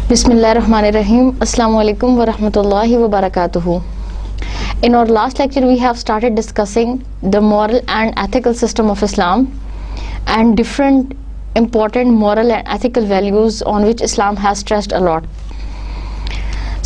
Bismillahirrahmanirrahim. Assalamu alaikum wa rahmatullahi wa barakatuhu. In our last lecture, we have started discussing the moral and ethical system of Islam and different important moral and ethical values on which Islam has stressed a lot.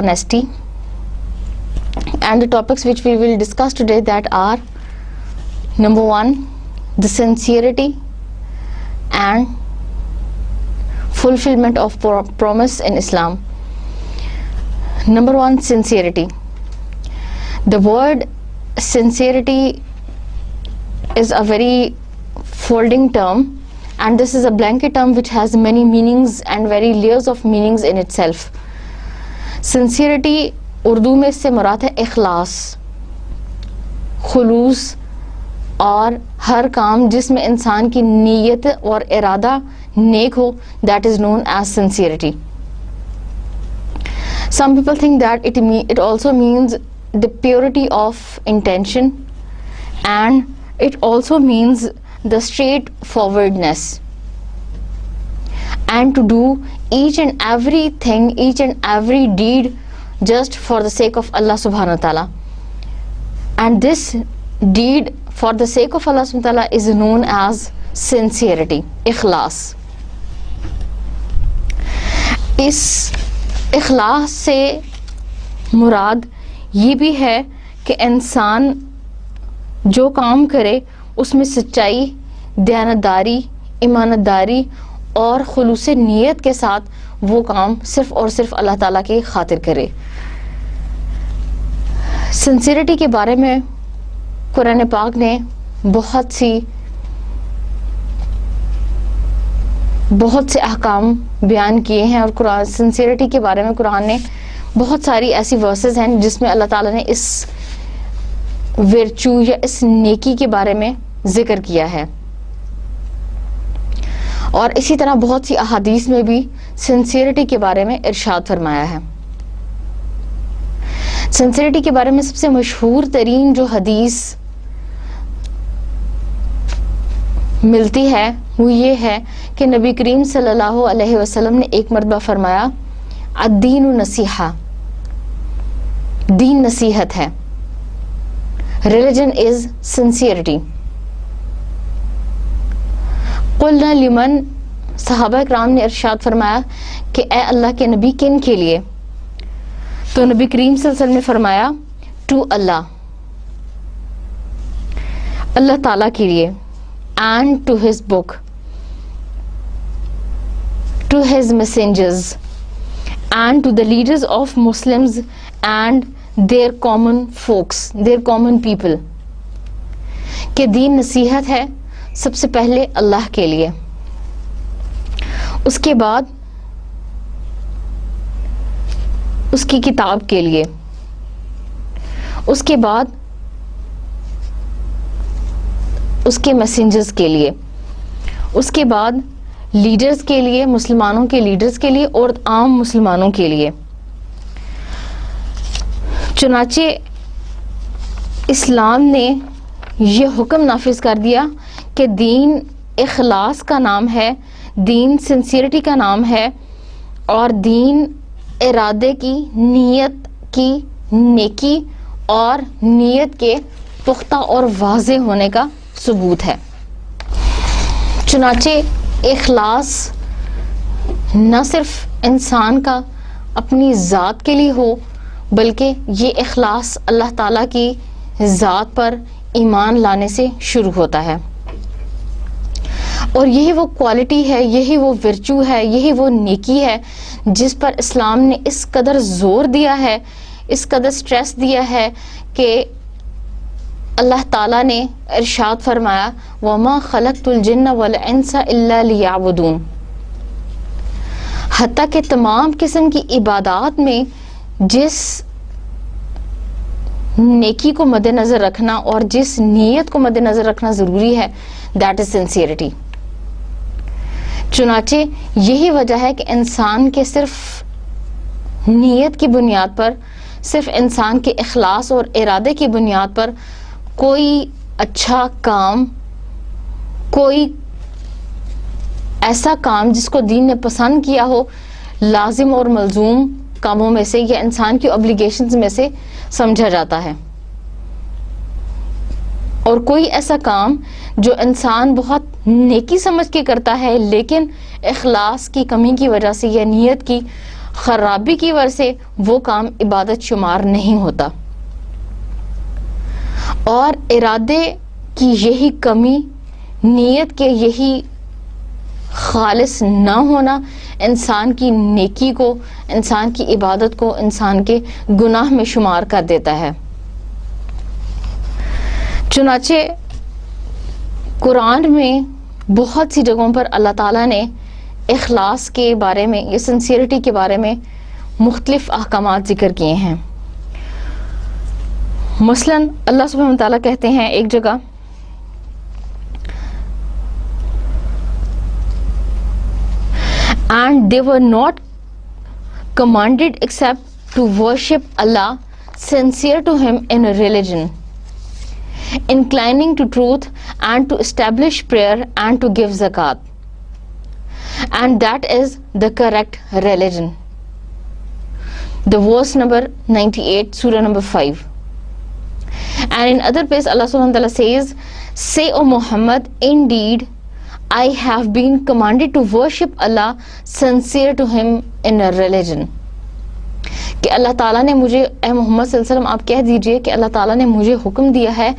honesty, and the topics which we will discuss today that are number 1, the sincerity and fulfillment of promise in Islam. Number 1, sincerity. The word sincerity is a very folding term, and this is a blanket term which has many meanings and very layers of meanings in itself. Sincerity Urdu میں اس سے مراد ہے اخلاص، خلوص اور ہر کام جس میں انسان کی نیت اور ارادہ نیک ہو، that is known as sincerity. Some people think that it also means the purity of intention, and it also means the straightforwardness, and to do each and everything, each and every deed just for the sake of Allah subhanahu wa ta'ala. And this deed for the sake of Allah subhanahu wa ta'ala is known as sincerity, ikhlas. اس اخلاص سے مراد یہ بھی ہے کہ انسان جو کام کرے اس میں سچائی، دیانتداری، ایمانداری اور خلوص نیت کے ساتھ وہ کام صرف اور صرف اللہ تعالیٰ کی خاطر کرے. سنسیریٹی کے بارے میں قرآن پاک نے بہت سے احکام بیان کیے ہیں، اور سنسیریٹی کے بارے میں قرآن نے بہت ساری ایسی ورسز ہیں جس میں اللہ تعالیٰ نے اس ورچو یا اس نیکی کے بارے میں ذکر کیا ہے، اور اسی طرح بہت سی احادیث میں بھی سنسیریٹی کے بارے میں ارشاد فرمایا ہے. سنسیریٹی کے بارے میں سب سے مشہور ترین جو حدیث ملتی ہے وہ یہ ہے کہ نبی کریم صلی اللہ علیہ وسلم نے ایک مرتبہ فرمایا، الدین نصیحہ، دین نصیحت ہے، ریلیجن از سنسیریٹی. قلنا لمن، صحابہ اکرام نے ارشاد فرمایا کہ اے اللہ کے نبی کن کے لیے؟ تو نبی کریم صلی اللہ علیہ وسلم نے فرمایا ٹو اللہ، اللہ تعالیٰ کے لیے، and to his book, to his messengers, and to the leaders of Muslims and their common folks, their common people. کہ دین نصیحت ہے سب سے پہلے اللہ کے لیے، اس کے بعد اس کی کتاب کے لیے، اس کے بعد اس کے میسنجرز کے لیے، اس کے بعد لیڈرز کے لیے، مسلمانوں کے لیڈرز کے لیے اور عام مسلمانوں کے لیے. چنانچہ اسلام نے یہ حکم نافذ کر دیا کہ دین اخلاص کا نام ہے، دین سنسیریٹی کا نام ہے، اور دین ارادے کی، نیت کی، نیکی اور نیت کے پختہ اور واضح ہونے کا ثبوت ہے. چنانچہ اخلاص نہ صرف انسان کا اپنی ذات کے لیے ہو، بلکہ یہ اخلاص اللہ تعالیٰ کی ذات پر ایمان لانے سے شروع ہوتا ہے، اور یہی وہ کوالٹی ہے، یہی وہ ورچو ہے، یہی وہ نیکی ہے جس پر اسلام نے اس قدر زور دیا ہے، اس قدر سٹریس دیا ہے کہ اللہ تعالیٰ نے ارشاد فرمایا وَمَا خَلَقْتُ الْجِنَّ وَالْإِنسَ إِلَّا لِيَعْبُدُونَ. حتیٰ کہ تمام قسم کی عبادات میں جس نیکی کو مد نظر رکھنا اور جس نیت کو مد نظر رکھنا ضروری ہے that is sincerity. چنانچہ یہی وجہ ہے کہ انسان کے صرف نیت کی بنیاد پر، صرف انسان کے اخلاص اور ارادے کی بنیاد پر کوئی اچھا کام، کوئی ایسا کام جس کو دین نے پسند کیا ہو لازم اور ملزوم کاموں میں سے یا انسان کی اوبلیگیشنز میں سے سمجھا جاتا ہے، اور کوئی ایسا کام جو انسان بہت نیکی سمجھ کے کرتا ہے لیکن اخلاص کی کمی کی وجہ سے یا نیت کی خرابی کی وجہ سے وہ کام عبادت شمار نہیں ہوتا. اور ارادے کی یہی کمی، نیت کے یہی خالص نہ ہونا انسان کی نیکی کو، انسان کی عبادت کو انسان کے گناہ میں شمار کر دیتا ہے. چنانچہ قرآن میں بہت سی جگہوں پر اللہ تعالیٰ نے اخلاص کے بارے میں یا سنسیئرٹی کے بارے میں مختلف احکامات ذکر کیے ہیں. مثلاً اللہ سبحانہ وتعالیٰ کہتے ہیں ایک جگہ and they were not commanded except to worship Allah sincere to him in religion, inclining to truth and to establish prayer and to give zakat, and that is the correct religion. The verse number 98, surah number 5. And in other place Allah subhanahu wa ta'ala says, say O Muhammad, indeed I have been commanded to worship Allah sincere to him in a religion. کہ اللہ تعالیٰ نے مجھے، اے محمد صلی اللہ علیہ وسلم آپ کہہ دیجئے کہ اللہ تعالیٰ نے مجھے حکم دیا ہے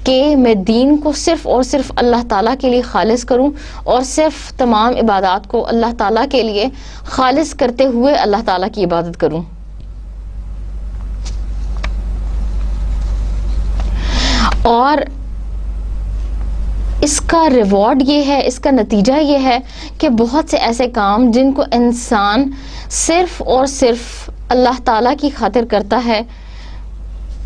کہ میں دین کو صرف اور صرف اللہ تعالیٰ کے لیے خالص کروں اور صرف تمام عبادات کو اللہ تعالیٰ کے لیے خالص کرتے ہوئے اللہ تعالیٰ کی عبادت کروں. اور اس کا ریوارڈ یہ ہے، اس کا نتیجہ یہ ہے کہ بہت سے ایسے کام جن کو انسان صرف اور صرف اللہ تعالیٰ کی خاطر کرتا ہے،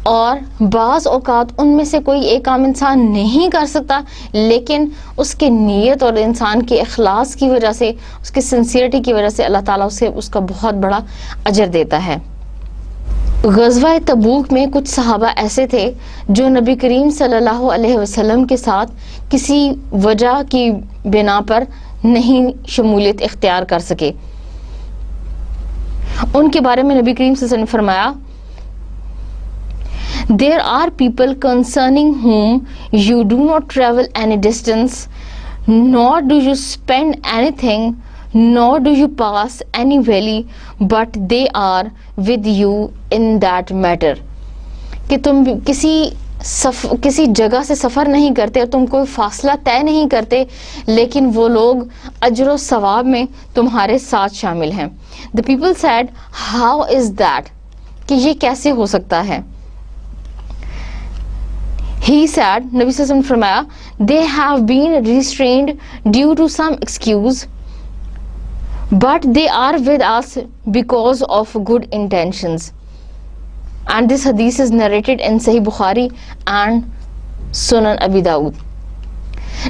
اور بعض اوقات ان میں سے کوئی ایک کام انسان نہیں کر سکتا لیکن اس کے نیت اور انسان کے اخلاص کی وجہ سے، اس کی سنسیئرٹی کی وجہ سے اللہ تعالیٰ اسے اس کا بہت بڑا اجر دیتا ہے. غزوہ تبوک میں کچھ صحابہ ایسے تھے جو نبی کریم صلی اللہ علیہ وسلم کے ساتھ کسی وجہ کی بنا پر نہیں شمولیت اختیار کر سکے. ان کے بارے میں نبی کریم صلی اللہ علیہ وسلم نے فرمایا There are people concerning whom you do not travel any distance, nor do you spend anything, nor do you pass any valley, but they are with you in that matter. کہ تم کسی جگہ سے سفر نہیں کرتے اور تم کوئی فاصلہ طے نہیں کرتے لیکن وہ لوگ اجر و ثواب میں تمہارے ساتھ شامل ہیں. The people said, how is that؟ کہ یہ کیسے ہو سکتا ہے؟ He said, نبی صلی اللہ علیہ وسلم نے فرمایا, they have been restrained due to some excuse, but they are with us because of good intentions. And this hadith is narrated in Sahih Bukhari and Sunan Abi Dawud.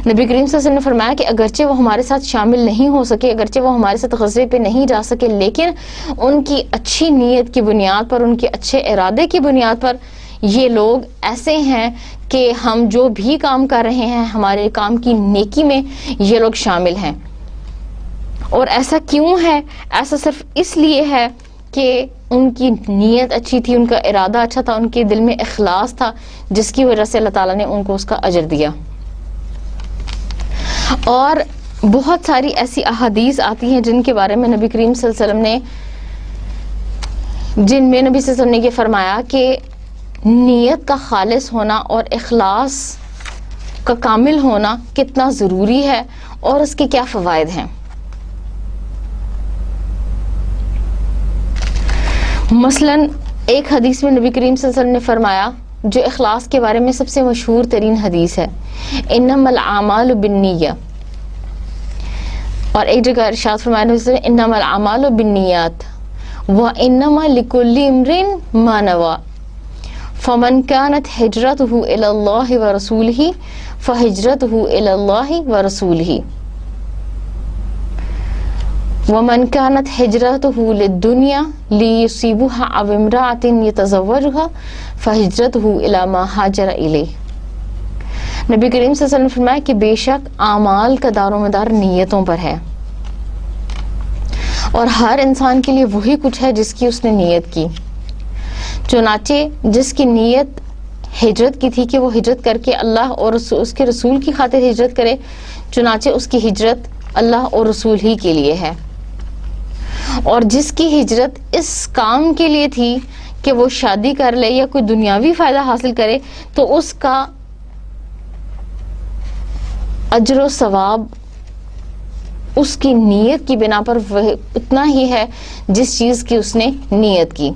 نبی کریم صلی اللہ علیہ وسلم نے فرمایا کہ اگرچہ وہ ہمارے ساتھ شامل نہیں ہو سکے، اگرچہ وہ ہمارے ساتھ غزوے پہ نہیں جا سکے، لیکن ان کی اچھی نیت کی بنیاد پر، ان کے اچھے ارادے کی بنیاد پر یہ لوگ ایسے ہیں کہ ہم جو بھی کام کر رہے ہیں ہمارے کام کی نیکی میں یہ لوگ شامل ہیں. اور ایسا کیوں ہے؟ ایسا صرف اس لیے ہے کہ ان کی نیت اچھی تھی، ان کا ارادہ اچھا تھا، ان کے دل میں اخلاص تھا، جس کی وجہ سے اللہ تعالیٰ نے ان کو اس کا اجر دیا. اور بہت ساری ایسی احادیث آتی ہیں جن کے بارے میں نبی کریم صلی اللہ علیہ وسلم نے، جن میں نبی صلی اللہ علیہ وسلم نے یہ فرمایا کہ نیت کا خالص ہونا اور اخلاص کا کامل ہونا کتنا ضروری ہے اور اس کے کیا فوائد ہیں. مثلاً ایک حدیث میں نبی کریم صلی اللہ علیہ وسلم نے فرمایا، جو اخلاص کے بارے میں سب سے مشہور ترین حدیث ہے، انما الاعمال بالنیہ. اور ایک جگہ ارشاد فرمایا نبی صلی اللہ علیہ وسلم، انما الاعمال بالنیات وانما لکل امرئ ما نوى فمن كانت ہجرته الى اللہ ورسولہ فہجرته الى اللہ ورسولہ ومن كانت ہجرته للدنیا لیصیبها او امرأة یتزوجها فہجرته الى ما ہاجر الیہ. نبی کریم صلی اللہ علیہ وسلم نے فرمایا کہ بے شک اعمال کا دار و مدار نیتوں پر ہے. اور ہر انسان کے لیے وہی کچھ ہے جس کی اس نے نیت کی. چنانچہ جس کی نیت ہجرت کی تھی کہ وہ ہجرت کر کے اللہ اور اس کے رسول کی خاطر ہجرت کرے، چنانچہ اس کی ہجرت اللہ اور رسول ہی کے لیے ہے. اور جس کی ہجرت اس کام کے لیے تھی کہ وہ شادی کر لے یا کوئی دنیاوی فائدہ حاصل کرے، تو اس کا اجر و ثواب اس کی نیت کی بنا پر اتنا ہی ہے جس چیز کی اس نے نیت کی.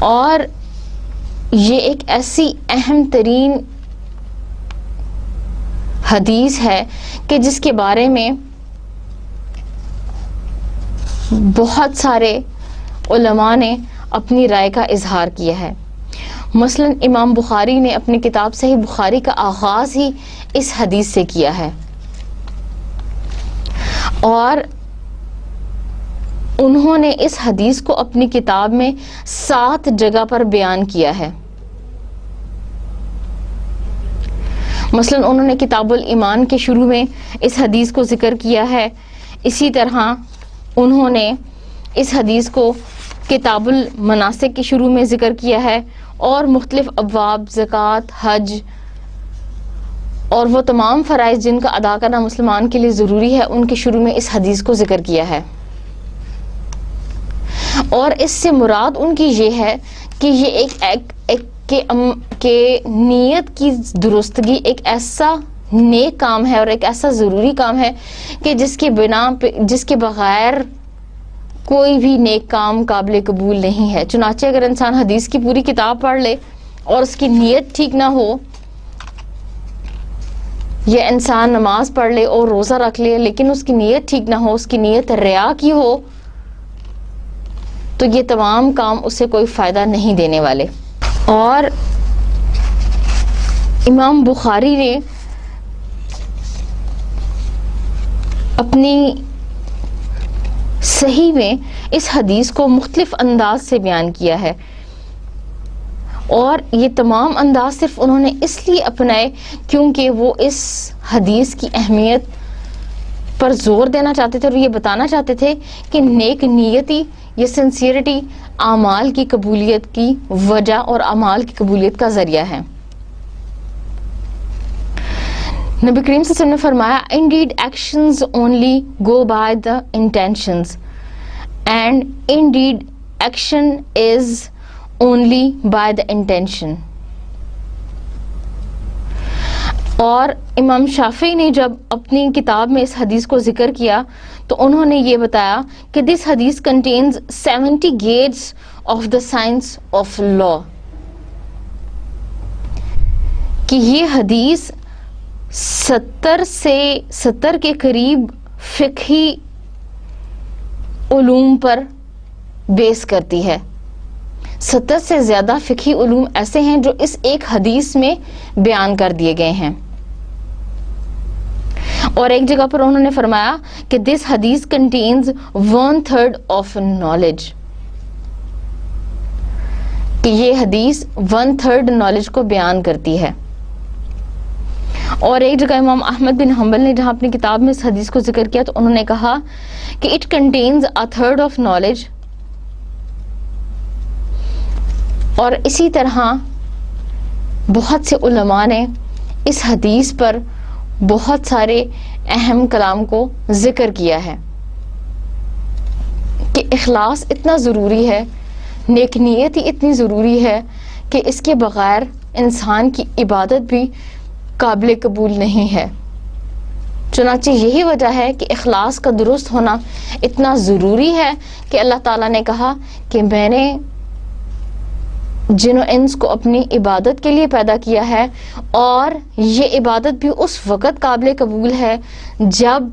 اور یہ ایک ایسی اہم ترین حدیث ہے کہ جس کے بارے میں بہت سارے علماء نے اپنی رائے کا اظہار کیا ہے. مثلا امام بخاری نے اپنی کتاب صحیح بخاری کا آغاز ہی اس حدیث سے کیا ہے، اور انہوں نے اس حدیث کو اپنی کتاب میں 7 جگہ پر بیان کیا ہے. مثلا انہوں نے کتاب الایمان کے شروع میں اس حدیث کو ذکر کیا ہے. اسی طرح انہوں نے اس حدیث کو کتاب المناسک کے شروع میں ذکر کیا ہے، اور مختلف ابواب، زکوٰۃ، حج اور وہ تمام فرائض جن کا ادا کرنا مسلمان کے لیے ضروری ہے، ان کے شروع میں اس حدیث کو ذکر کیا ہے. اور اس سے مراد ان کی یہ ہے کہ یہ کہ نیت کی درستگی ایک ایسا نیک کام ہے اور ایک ایسا ضروری کام ہے کہ جس کے بغیر کوئی بھی نیک کام قابل قبول نہیں ہے. چنانچہ اگر انسان حدیث کی پوری کتاب پڑھ لے اور اس کی نیت ٹھیک نہ ہو، یا انسان نماز پڑھ لے اور روزہ رکھ لے لیکن اس کی نیت ٹھیک نہ ہو، اس کی نیت ریا کی ہو، تو یہ تمام کام اسے کوئی فائدہ نہیں دینے والے. اور امام بخاری نے اپنی صحیح میں اس حدیث کو مختلف انداز سے بیان کیا ہے، اور یہ تمام انداز صرف انہوں نے اس لیے اپنائے کیونکہ وہ اس حدیث کی اہمیت پر زور دینا چاہتے تھے اور یہ بتانا چاہتے تھے کہ نیک نیتی یا سنسیئرٹی اعمال کی قبولیت کی وجہ اور اعمال کی قبولیت کا ذریعہ ہے. نبی کریم صلی اللہ علیہ وسلم نے فرمایا indeed actions only go by the intentions and indeed action is only by the intention. اور امام شافعی نے جب اپنی کتاب میں اس حدیث کو ذکر کیا تو انہوں نے یہ بتایا کہ this حدیث contains 70 gates of the science of law، کہ یہ حدیث 70 کے قریب فقہی علوم پر بیس کرتی ہے. 70 سے زیادہ فقہی علوم ایسے ہیں جو اس ایک حدیث میں بیان کر دیے گئے ہیں. اور ایک جگہ پر انہوں نے فرمایا کہ this حدیث contains 1/3 of knowledge، کہ یہ حدیث 1/3 نالج کو بیان کرتی ہے. اور ایک جگہ امام احمد بن حنبل نے جہاں اپنی کتاب میں اس حدیث کو ذکر کیا تو انہوں نے کہا کہ it contains 1/3 of knowledge. اور اسی طرح بہت سے علماء نے اس حدیث پر بہت سارے اہم کلام کو ذکر کیا ہے کہ اخلاص اتنا ضروری ہے، نیک نیت ہی اتنی ضروری ہے کہ اس کے بغیر انسان کی عبادت بھی قابل قبول نہیں ہے. چنانچہ یہی وجہ ہے کہ اخلاص کا درست ہونا اتنا ضروری ہے کہ اللہ تعالیٰ نے کہا کہ میں نے جن و انس کو اپنی عبادت کے لیے پیدا کیا ہے، اور یہ عبادت بھی اس وقت قابل قبول ہے جب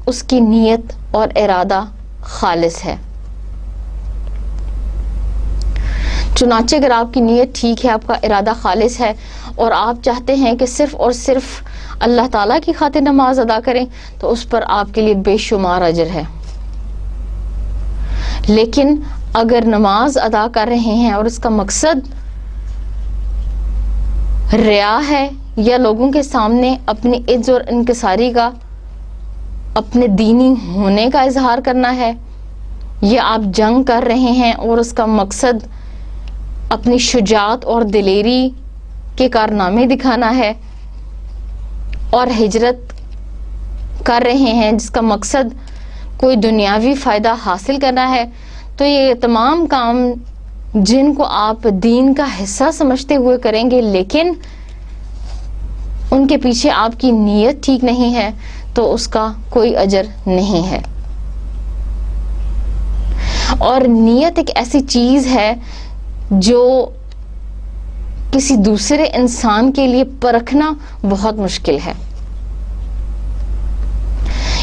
اس کی نیت اور ارادہ خالص ہے. چنانچہ اگر آپ کی نیت ٹھیک ہے، آپ کا ارادہ خالص ہے اور آپ چاہتے ہیں کہ صرف اور صرف اللہ تعالیٰ کی خاطر نماز ادا کریں تو اس پر آپ کے لیے بے شمار اجر ہے. لیکن اگر نماز ادا کر رہے ہیں اور اس کا مقصد ریا ہے یا لوگوں کے سامنے اپنی عز اور انکساری کا اپنے دینی ہونے کا اظہار کرنا ہے، یا آپ جنگ کر رہے ہیں اور اس کا مقصد اپنی شجاعت اور دلیری کے کارنامے دکھانا ہے، اور ہجرت کر رہے ہیں جس کا مقصد کوئی دنیاوی فائدہ حاصل کرنا ہے، تو یہ تمام کام جن کو آپ دین کا حصہ سمجھتے ہوئے کریں گے لیکن ان کے پیچھے آپ کی نیت ٹھیک نہیں ہے تو اس کا کوئی اجر نہیں ہے. اور نیت ایک ایسی چیز ہے جو کسی دوسرے انسان کے لیے پرکھنا بہت مشکل ہے.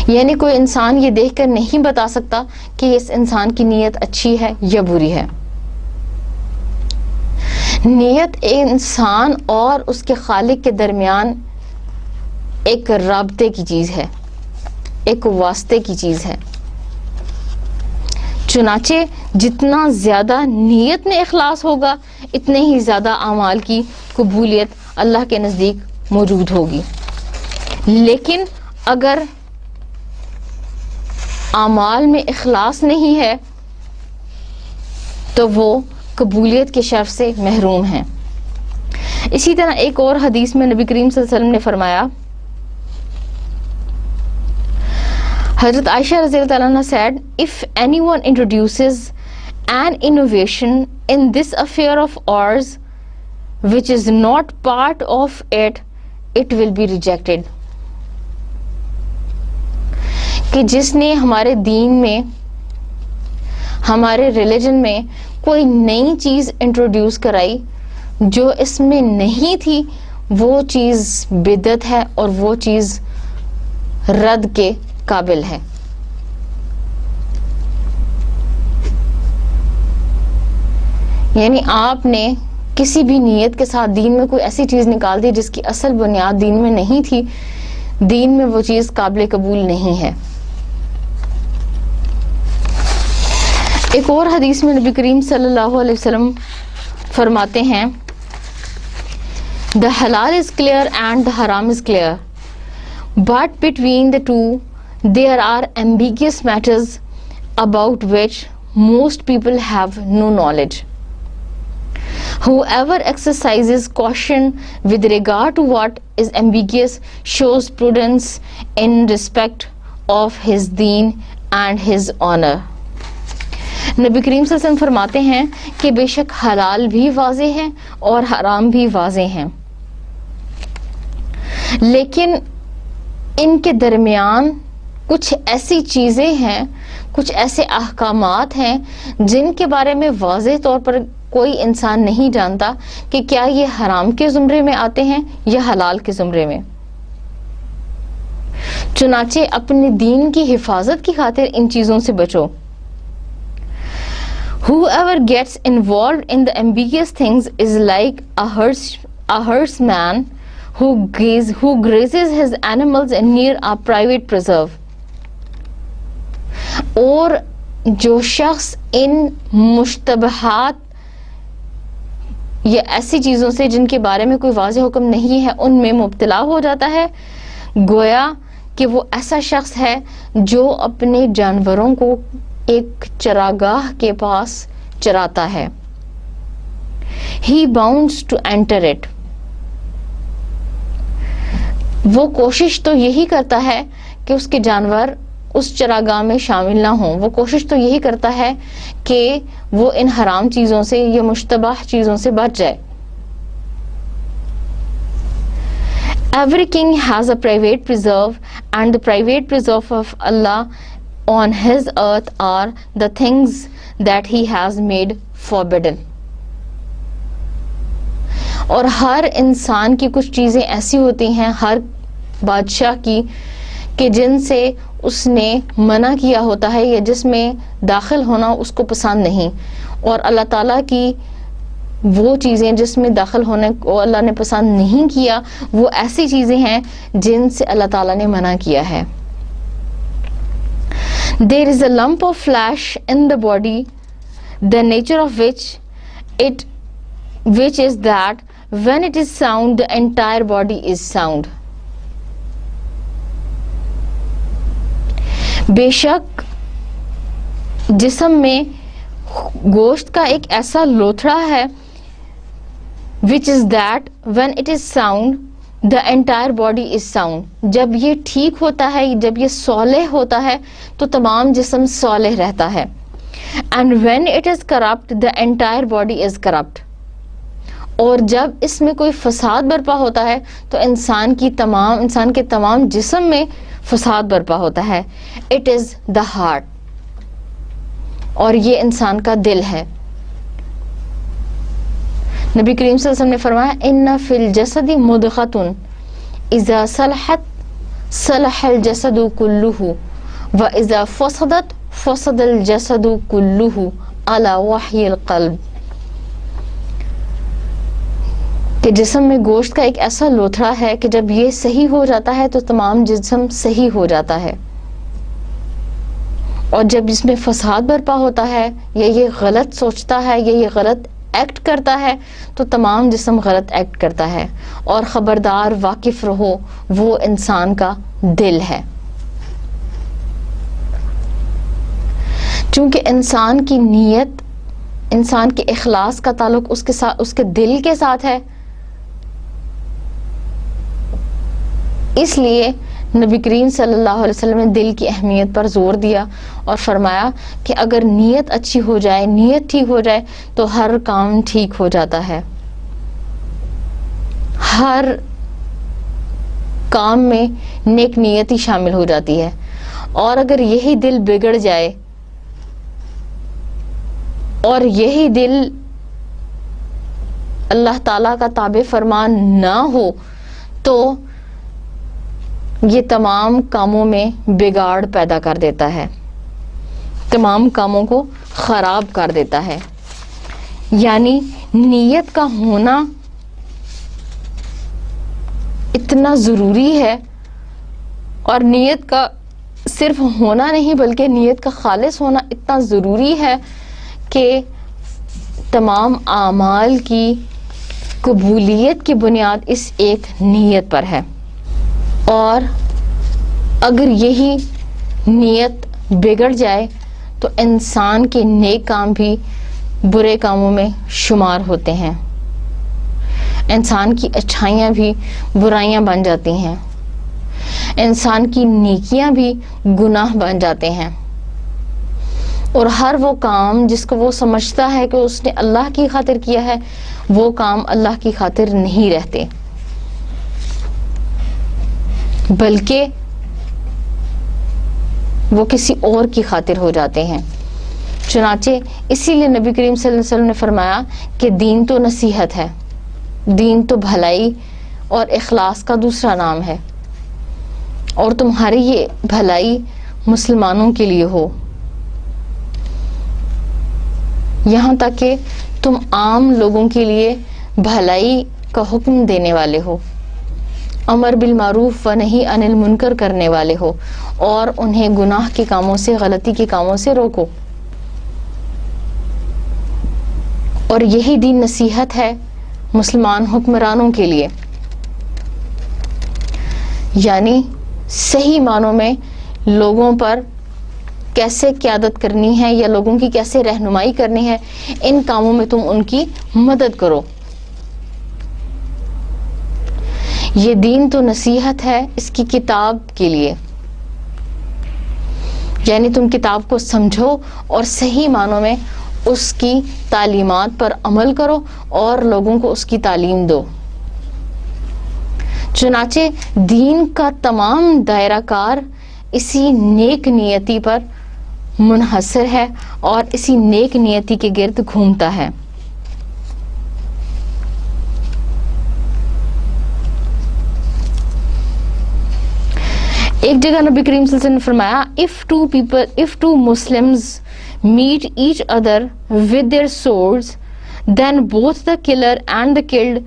یعنی کوئی انسان یہ دیکھ کر نہیں بتا سکتا کہ اس انسان کی نیت اچھی ہے یا بری ہے. نیت انسان اور اس کے خالق کے درمیان ایک رابطے کی چیز ہے، ایک واسطے کی چیز ہے. چنانچہ جتنا زیادہ نیت میں اخلاص ہوگا اتنے ہی زیادہ اعمال کی قبولیت اللہ کے نزدیک موجود ہوگی. لیکن اگر اعمال میں اخلاص نہیں ہے تو وہ قبولیت کے شرف سے محروم ہیں. اسی طرح ایک اور حدیث میں نبی کریم صلی اللہ علیہ وسلم نے فرمایا، حضرت عائشہ رضی اللہ عنہ said, if anyone introduces an innovation in this affair of ours which is not part of it, it will be rejected. کہ جس نے ہمارے دین میں، ہمارے ریلیجن میں کوئی نئی چیز انٹروڈیوس کرائی جو اس میں نہیں تھی، وہ چیز بدعت ہے اور وہ چیز رد کے قابل ہے. یعنی آپ نے کسی بھی نیت کے ساتھ دین میں کوئی ایسی چیز نکال دی جس کی اصل بنیاد دین میں نہیں تھی، دین میں وہ چیز قابل قبول نہیں ہے. ایک اور حدیث میں نبی کریم صلی اللہ علیہ وسلم فرماتے ہیں، The halal is clear and the haram is clear, but between the two there are ambiguous matters about which most people have no knowledge. Whoever exercises caution with regard to what is ambiguous shows prudence in respect of his deen and his honor. نبی کریم صلی اللہ علیہ وسلم فرماتے ہیں کہ بے شک حلال بھی واضح ہے اور حرام بھی واضح ہیں، لیکن ان کے درمیان کچھ ایسی چیزیں ہیں، کچھ ایسے احکامات ہیں جن کے بارے میں واضح طور پر کوئی انسان نہیں جانتا کہ کیا یہ حرام کے زمرے میں آتے ہیں یا حلال کے زمرے میں. چنانچہ اپنے دین کی حفاظت کی خاطر ان چیزوں سے بچو. Whoever gets involved in the ambiguous things is like a herdsman who grazes his animals near a private preserve. اور جو شخص ان مشتبہات یا ایسی چیزوں سے جن کے بارے میں کوئی واضح حکم نہیں ہے ان میں مبتلا ہو جاتا ہے، گویا کہ وہ ایسا شخص ہے جو اپنے جانوروں کو ایک چراگاہ کے پاس چراتا ہے. He bounds to enter it. وہ کوشش تو یہی کرتا ہے کہ اس کے جانور اس چراگاہ میں شامل نہ ہوں، وہ کوشش تو یہی کرتا ہے کہ وہ ان حرام چیزوں سے یا مشتبہ چیزوں سے بچ جائے. Every king has a private preserve, and the private preserve of Allah on his earth are the things that he has made forbidden. اور ہر انسان کی کچھ چیزیں ایسی ہوتی ہیں، ہر بادشاہ کی، کہ جن سے اس نے منع کیا ہوتا ہے یا جس میں داخل ہونا اس کو پسند نہیں، اور اللہ تعالیٰ کی وہ چیزیں جس میں داخل ہونے کو اللہ نے پسند نہیں کیا وہ ایسی چیزیں ہیں جن سے اللہ تعالیٰ نے منع کیا ہے. There is a lump of flesh in the body, the nature of which is that when it is sound, the entire body is sound. بے شک جسم میں گوشت کا ایک ایسا لوتھڑا ہے which is that when it is sound the entire body is sound. جب یہ ٹھیک ہوتا ہے, جب یہ صالح ہوتا ہے تو تمام جسم صالح رہتا ہے. And when it is corrupt the entire body is corrupt. اور جب اس میں کوئی فساد برپا ہوتا ہے تو انسان کے تمام جسم میں فساد برپا ہوتا ہے. It is the heart. اور یہ انسان کا دل ہے. نبی کریم صلی اللہ علیہ وسلم نے فرمایا ان فی الجسد مضغۃ اذا صلحت صلح الجسد کلہ واذا فسدت فسد الجسد کلہ الا وحی القلب. کہ جسم میں گوشت کا ایک ایسا لوتھڑا ہے کہ جب یہ صحیح ہو جاتا ہے تو تمام جسم صحیح ہو جاتا ہے, اور جب اس میں فساد برپا ہوتا ہے یا یہ غلط سوچتا ہے یا یہ غلط ایکٹ کرتا ہے تو تمام جسم غلط ایکٹ کرتا ہے. اور خبردار واقف رہو وہ انسان کا دل ہے. چونکہ انسان کی نیت, انسان کے اخلاص کا تعلق اس کے ساتھ, اس کے دل کے ساتھ ہے, اس لیے نبی کریم صلی اللہ علیہ وسلم نے دل کی اہمیت پر زور دیا اور فرمایا کہ اگر نیت اچھی ہو جائے, نیت ٹھیک ہو جائے تو ہر کام ٹھیک ہو جاتا ہے. ہر کام میں نیک نیت ہی شامل ہو جاتی ہے. اور اگر یہی دل بگڑ جائے اور یہی دل اللہ تعالیٰ کا تابع فرمان نہ ہو تو یہ تمام کاموں میں بگاڑ پیدا کر دیتا ہے, تمام کاموں کو خراب کر دیتا ہے. یعنی نیت کا ہونا اتنا ضروری ہے, اور نیت کا صرف ہونا نہیں بلکہ نیت کا خالص ہونا اتنا ضروری ہے کہ تمام اعمال کی قبولیت کی بنیاد اس ایک نیت پر ہے. اور اگر یہی نیت بگڑ جائے تو انسان کے نیک کام بھی برے کاموں میں شمار ہوتے ہیں, انسان کی اچھائیاں بھی برائیاں بن جاتی ہیں, انسان کی نیکیاں بھی گناہ بن جاتے ہیں, اور ہر وہ کام جس کو وہ سمجھتا ہے کہ اس نے اللہ کی خاطر کیا ہے وہ کام اللہ کی خاطر نہیں رہتے بلکہ وہ کسی اور کی خاطر ہو جاتے ہیں. چنانچہ اسی لیے نبی کریم صلی اللہ علیہ وسلم نے فرمایا کہ دین تو نصیحت ہے, دین تو بھلائی اور اخلاص کا دوسرا نام ہے, اور تمہاری یہ بھلائی مسلمانوں کے لیے ہو, یہاں تک کہ تم عام لوگوں کے لیے بھلائی کا حکم دینے والے ہو, امر بالمعروف و نہی عن المنکر کرنے والے ہو, اور انہیں گناہ کے کاموں سے, غلطی کے کاموں سے روکو. اور یہی دین نصیحت ہے مسلمان حکمرانوں کے لیے, یعنی صحیح معنوں میں لوگوں پر کیسے قیادت کرنی ہے یا لوگوں کی کیسے رہنمائی کرنی ہے, ان کاموں میں تم ان کی مدد کرو. یہ دین تو نصیحت ہے اس کی کتاب کے لیے, یعنی تم کتاب کو سمجھو اور صحیح معنوں میں اس کی تعلیمات پر عمل کرو اور لوگوں کو اس کی تعلیم دو. چنانچہ دین کا تمام دائرہ کار اسی نیک نیتی پر منحصر ہے اور اسی نیک نیتی کے گرد گھومتا ہے. ایک جگہ نبی کریم صلی اللہ علیہ وسلم نے فرمایا if two Muslims meet each other with their swords then both the killer and the killed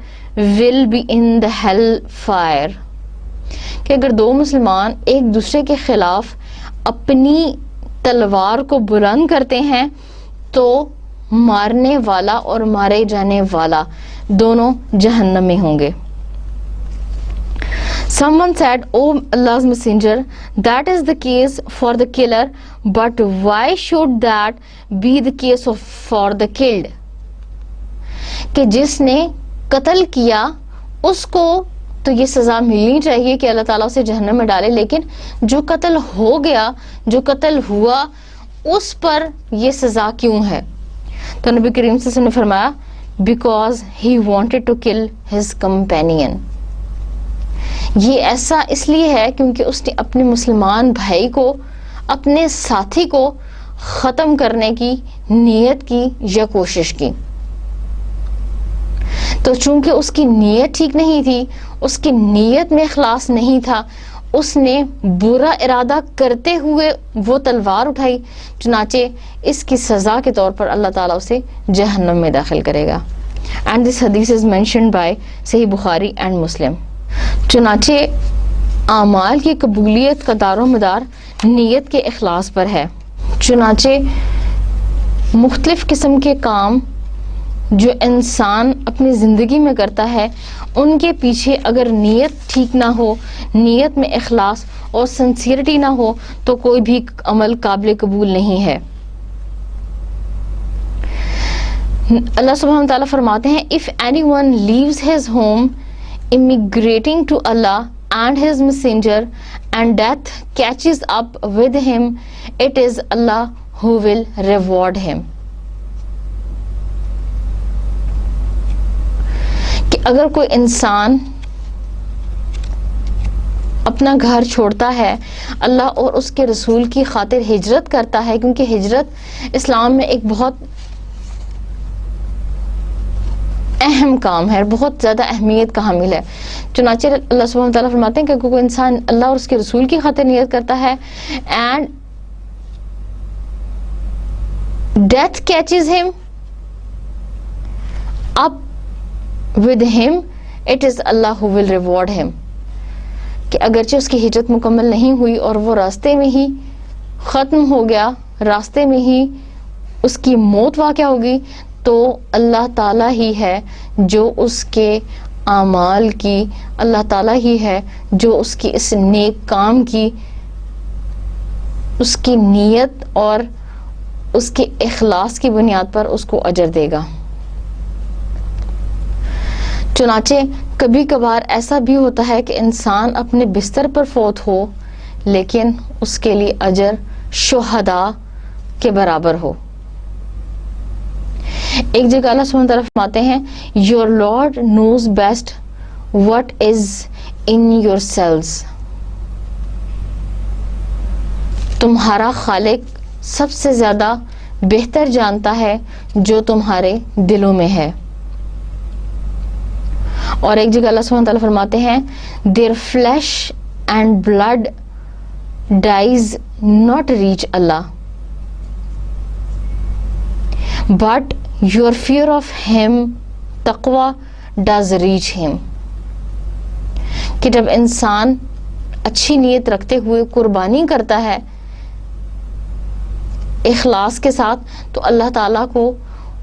will be in the hell fire. کہ اگر دو مسلمان ایک دوسرے کے خلاف اپنی تلوار کو بلند کرتے ہیں تو مارنے والا اور مارے جانے والا دونوں جہنم میں ہوں گے. Someone said, "O Allah's messenger, that is the case for the killer, but why should that be the case for the killed?" کہ جس نے قتل کیا اس کو تو یہ سزا ملنی چاہیے کہ اللہ تعالیٰ اسے جہنم میں ڈالے، لیکن جو قتل ہو گیا، جو قتل ہوا، اس پر یہ سزا کیوں ہے؟ تو نبی کریم صلی اللہ علیہ وسلم نے فرمایا because he wanted to kill his companion. یہ ایسا اس لیے ہے کیونکہ اس نے اپنے مسلمان بھائی کو، اپنے ساتھی کو ختم کرنے کی نیت کی یا کوشش کی. تو چونکہ اس کی نیت ٹھیک نہیں تھی، اس کی نیت میں اخلاص نہیں تھا، اس نے برا ارادہ کرتے ہوئے وہ تلوار اٹھائی، چنانچہ اس کی سزا کے طور پر اللہ تعالیٰ اسے جہنم میں داخل کرے گا. اینڈ دس حدیث از مینشنڈ بائی صحیح بخاری اینڈ مسلم. چنانچہ اعمال کی قبولیت کا دار و مدار نیت کے اخلاص پر ہے. چنانچہ مختلف قسم کے کام جو انسان اپنی زندگی میں کرتا ہے، ان کے پیچھے اگر نیت ٹھیک نہ ہو، نیت میں اخلاص اور سنسیئرٹی نہ ہو، تو کوئی بھی عمل قابل قبول نہیں ہے. اللہ سبحانہ وتعالیٰ فرماتے ہیں if anyone leaves his home immigrating to Allah and his messenger and death catches up with him, it is Allah who will reward him. کہ اگر کوئی انسان اپنا گھر چھوڑتا ہے، اللہ اور اس کے رسول کی خاطر ہجرت کرتا ہے، کیونکہ ہجرت اسلام میں ایک بہت اہم کام ہے، بہت زیادہ اہمیت کا حامل ہے. چنانچہ اللہ سبحانہ وتعالیٰ فرماتے ہیں کہ کوئی انسان اللہ اور اس کے رسول کی خاطر نیت کرتا ہے اینڈ ڈیتھ کیچز ہم اپ with him, it is Allah who will reward him. کہ اگرچہ اس کی ہجرت مکمل نہیں ہوئی اور وہ راستے میں ہی ختم ہو گیا، راستے میں ہی اس کی موت واقع ہوگی، تو اللہ تعالیٰ ہی ہے جو اس کے اعمال کی، اللہ تعالیٰ ہی ہے جو اس کی اس نیک کام کی، اس کی نیت اور اس کے اخلاص کی بنیاد پر اس کو اجر دے گا. چنانچہ کبھی کبھار ایسا بھی ہوتا ہے کہ انسان اپنے بستر پر فوت ہو لیکن اس کے لیے اجر شہداء کے برابر ہو. ایک جگہ اللہ سبحانہ وتعالیٰ فرماتے ہیں Your Lord knows best what is in yourselves. تمہارا خالق سب سے زیادہ بہتر جانتا ہے جو تمہارے دلوں میں ہے. اور ایک جگہ اللہ سبحانہ وتعالیٰ فرماتے ہیں Their flesh and blood dies not reach Allah, but your fear of him, taqwa, does reach him. کہ جب انسان اچھی نیت رکھتے ہوئے قربانی کرتا ہے اخلاص کے ساتھ، تو اللہ تعالیٰ کو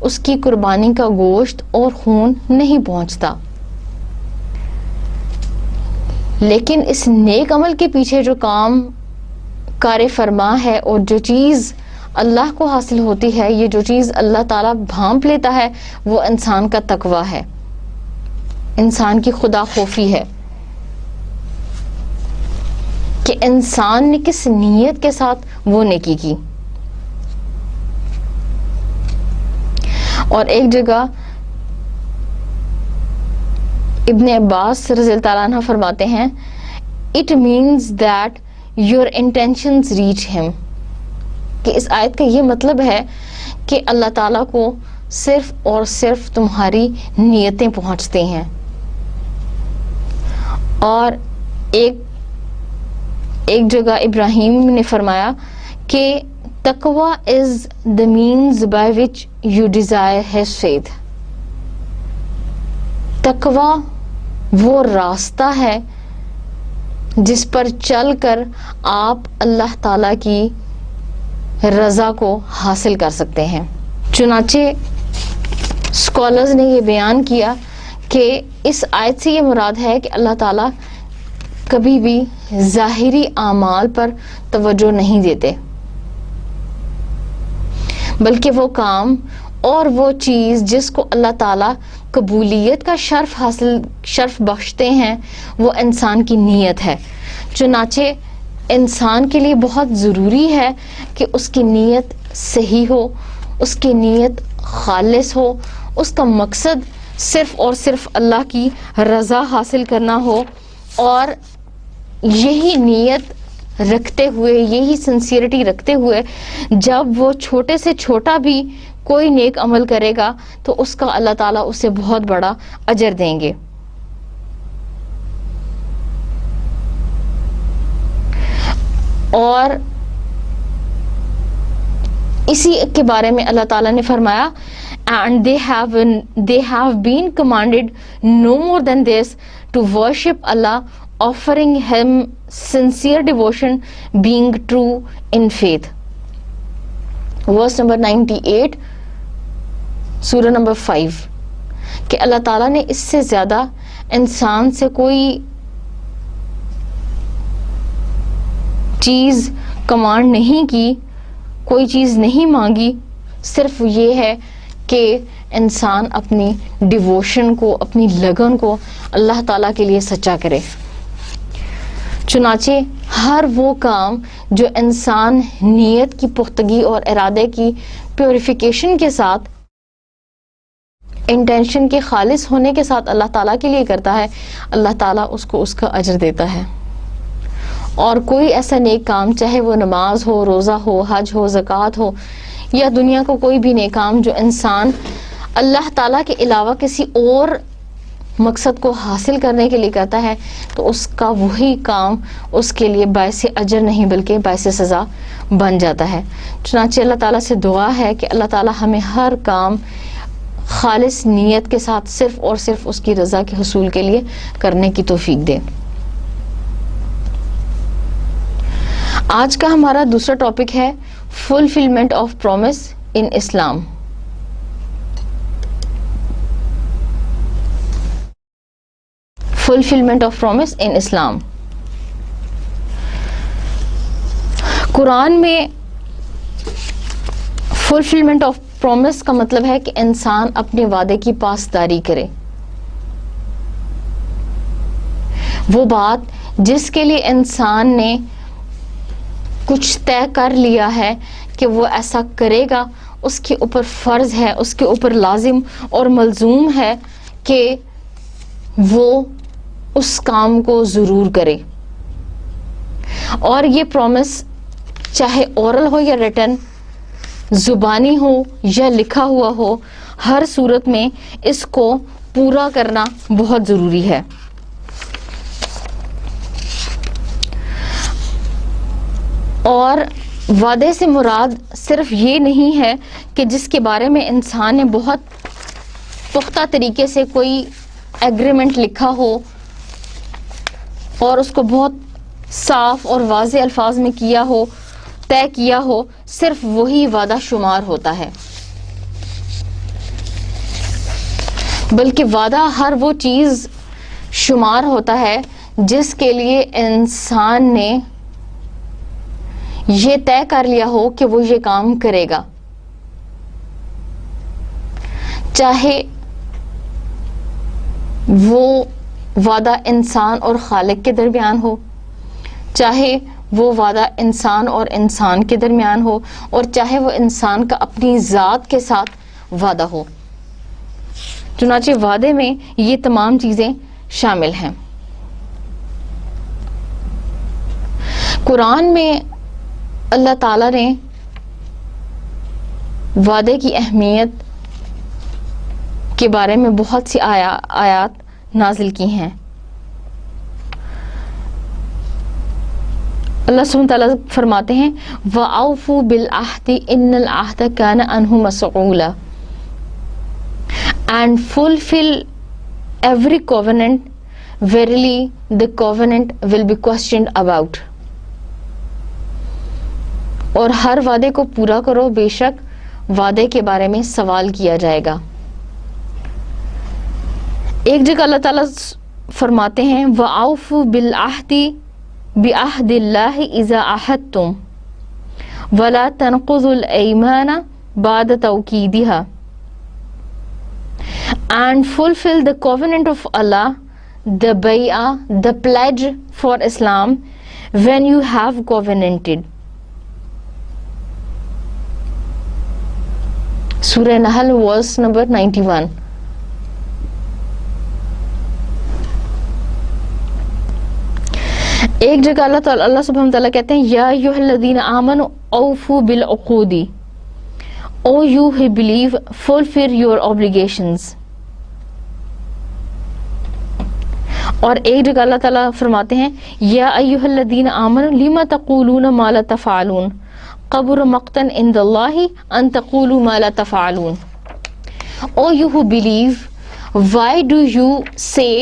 اس کی قربانی کا گوشت اور خون نہیں پہنچتا. لیکن اس نیک عمل کے پیچھے جو کام کار فرما ہے اور جو چیز اللہ کو حاصل ہوتی ہے، یہ جو چیز اللہ تعالیٰ بھانپ لیتا ہے، وہ انسان کا تقویٰ ہے، انسان کی خدا خوفی ہے کہ انسان نے کس نیت کے ساتھ وہ نیکی کی. اور ایک جگہ ابن عباس رضی اللہ تعالیٰ عنہ فرماتے ہیں It means that your intentions reach him. کہ اس آیت کا یہ مطلب ہے کہ اللہ تعالیٰ کو صرف اور صرف تمہاری نیتیں پہنچتے ہیں. اور ایک جگہ ابراہیم نے فرمایا کہ تقوی is the means by which you desire his faith. تقوی وہ راستہ ہے جس پر چل کر آپ اللہ تعالیٰ کی رضا کو حاصل کر سکتے ہیں. چنانچہ اسکالرز نے یہ بیان کیا کہ اس آیت سے یہ مراد ہے کہ اللہ تعالیٰ کبھی بھی ظاہری اعمال پر توجہ نہیں دیتے، بلکہ وہ کام اور وہ چیز جس کو اللہ تعالیٰ قبولیت کا شرف بخشتے ہیں وہ انسان کی نیت ہے۔ چنانچہ انسان کے لیے بہت ضروری ہے کہ اس کی نیت صحیح ہو، اس کی نیت خالص ہو، اس کا مقصد صرف اور صرف اللہ کی رضا حاصل کرنا ہو، اور یہی نیت رکھتے ہوئے، یہی سنسیئرٹی رکھتے ہوئے جب وہ چھوٹے سے چھوٹا بھی کوئی نیک عمل کرے گا تو اس کا اللہ تعالیٰ اسے بہت بڑا اجر دیں گے۔ اور اسی کے بارے میں اللہ تعالیٰ نے فرمایا and they have been commanded no more than this to worship Allah, offering him sincere devotion, being true in faith. Verse number 98 سورہ نمبر 5 کہ اللہ تعالیٰ نے اس سے زیادہ انسان سے کوئی چیز کمانڈ نہیں کی، کوئی چیز نہیں مانگی، صرف یہ ہے کہ انسان اپنی ڈیووشن کو، اپنی لگن کو اللہ تعالیٰ کے لیے سچا کرے۔ چنانچہ ہر وہ کام جو انسان نیت کی پختگی اور ارادے کی پیوریفیکیشن کے ساتھ، انٹینشن کے خالص ہونے کے ساتھ اللہ تعالیٰ کے لیے کرتا ہے، اللہ تعالیٰ اس کو اس کا اجر دیتا ہے۔ اور کوئی ایسا نیک کام، چاہے وہ نماز ہو، روزہ ہو، حج ہو، زکوٰۃ ہو، یا دنیا کو کوئی بھی نیک کام جو انسان اللہ تعالیٰ کے علاوہ کسی اور مقصد کو حاصل کرنے کے لیے کرتا ہے، تو اس کا وہی کام اس کے لیے باعث اجر نہیں بلکہ باعث سزا بن جاتا ہے۔ چنانچہ اللہ تعالیٰ سے دعا ہے کہ اللہ تعالیٰ ہمیں ہر کام خالص نیت کے ساتھ صرف اور صرف اس کی رضا کے حصول کے لیے کرنے کی توفیق دے۔ آج کا ہمارا دوسرا ٹاپک ہے fulfilment of promise in Islam. Fulfilment of promise in Islam. Quran میں فلفلمنٹ آف پرومس کا مطلب ہے کہ انسان اپنے وعدے کی پاسداری کرے، وہ بات جس کے لیے انسان نے کچھ طے کر لیا ہے کہ وہ ایسا کرے گا، اس کے اوپر فرض ہے، اس کے اوپر لازم اور ملزوم ہے کہ وہ اس کام کو ضرور کرے۔ اور یہ پرومس چاہے اورل ہو یا ریٹن، زبانی ہو یا لکھا ہوا ہو، ہر صورت میں اس کو پورا کرنا بہت ضروری ہے۔ اور وعدے سے مراد صرف یہ نہیں ہے کہ جس کے بارے میں انسان نے بہت پختہ طریقے سے کوئی ایگریمنٹ لکھا ہو اور اس کو بہت صاف اور واضح الفاظ میں کیا ہو، طے کیا ہو، صرف وہی وعدہ شمار ہوتا ہے، بلکہ وعدہ ہر وہ چیز شمار ہوتا ہے جس کے لیے انسان نے یہ طے کر لیا ہو کہ وہ یہ کام کرے گا، چاہے وہ وعدہ انسان اور خالق کے درمیان ہو، چاہے وہ وعدہ انسان اور انسان کے درمیان ہو، اور چاہے وہ انسان کا اپنی ذات کے ساتھ وعدہ ہو۔ چنانچہ وعدے میں یہ تمام چیزیں شامل ہیں۔ قرآن میں اللہ تعالیٰ نے وعدے کی اہمیت کے بارے میں بہت سی آیات نازل کی ہیں۔ اللہ سبحانہ تعالیٰ فرماتے ہیں وَأَوْفُوا بِالْعَهْدِ إِنَّ الْعَهْدَ كَانَ عَنْهُ مَسْئُولًا، and fulfill every covenant, verily the covenant will be questioned about۔ اور ہر وعدے کو پورا کرو، بے شک وعدے کے بارے میں سوال کیا جائے گا۔ ایک جگہ اللہ تعالیٰ فرماتے ہیں وَأَوْفُوا بِالْعَهْدِ بِعَهْدِ اللَّهِ إِذَا عَاهَدتُّمْ وَلَا تَنْقُضُوا الْأَيْمَانَ بَعْدَ تَوْكِيدِهَا, and fulfill the covenant of Allah, the bay'ah, the pledge for Islam, when you have covenanted. Surah Nahl verse number 91. ایک جگہ اللہ سبحانہ وتعالیٰ کہتے ہیں یا ایھا الذین آمنوا اوفوا بالعقود, O you who believe, fulfill your obligations. اور ایک جگہ اللہ تعالیٰ فرماتے ہیں یا ایھا الذین آمنوا لم تقولون ما لا تفعلون قبر مقتا عند اللہ ان تقولوا ما لا تفعلون. O you who believe, why do you say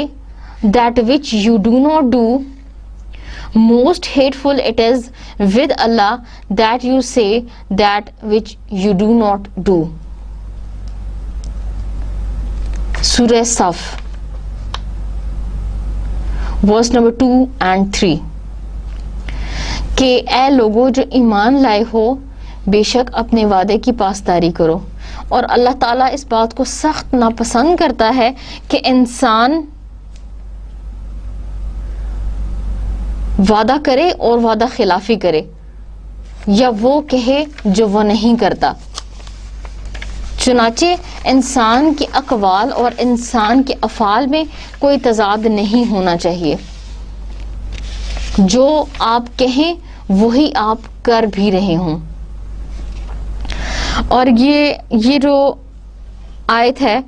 that which you do not do? Most hateful it is with Allah that you say that which you do not do. Surah Saf verse number 2 and 3. کہ اے لوگو جو ایمان لائے ہو بے شک اپنے وعدے کی پاسداری کرو. اور اللہ تعالیٰ اس بات کو سخت ناپسند کرتا ہے کہ انسان وعدہ کرے اور وعدہ خلافی کرے, یا وہ کہے جو وہ نہیں کرتا. چنانچہ انسان کے اقوال اور انسان کے افعال میں کوئی تضاد نہیں ہونا چاہیے. جو آپ کہیں وہی آپ کر بھی رہے ہوں. اور یہ جو آیت ہے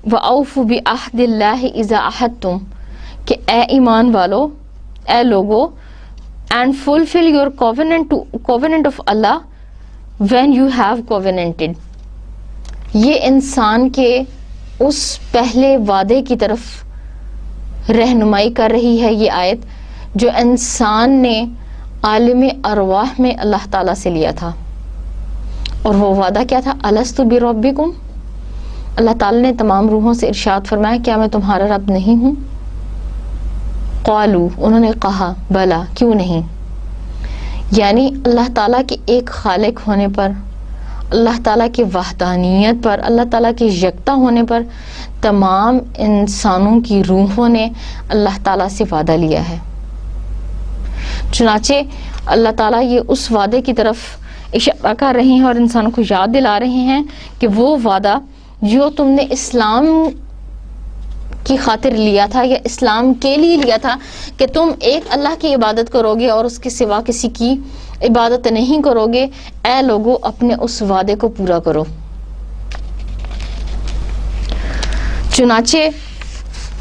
وَأَوْفُوا بِعَهْدِ اللَّهِ إِذَا عَاهَدتُّمْ, کہ اے ایمان والو, اے لوگو, and fulfill your covenant of Allah when you have covenanted. یہ انسان کے اس پہلے وعدے کی طرف رہنمائی کر رہی ہے یہ آیت, جو انسان نے عالم ارواح میں اللہ تعالیٰ سے لیا تھا. اور وہ وعدہ کیا تھا؟ الستُ بربکم. اللہ تعالیٰ نے تمام روحوں سے ارشاد فرمایا کیا میں تمہارا رب نہیں ہوں؟ قالوا, انہوں نے کہا بلا, کیوں نہیں. یعنی اللہ تعالیٰ کے ایک خالق ہونے پر, اللہ تعالیٰ کی وحدانیت پر, اللہ تعالیٰ کے یکتا ہونے پر تمام انسانوں کی روحوں نے اللہ تعالیٰ سے وعدہ لیا ہے. چنانچہ اللہ تعالیٰ یہ اس وعدے کی طرف اشارہ کر رہے ہیں اور انسانوں کو یاد دلا رہے ہیں کہ وہ وعدہ جو تم نے اسلام کی خاطر لیا تھا یا اسلام کے لیے لیا تھا کہ تم ایک اللہ کی عبادت کرو گے اور اس کے سوا کسی کی عبادت نہیں کرو گے, اے لوگو اپنے اس وعدے کو پورا کرو. چنانچہ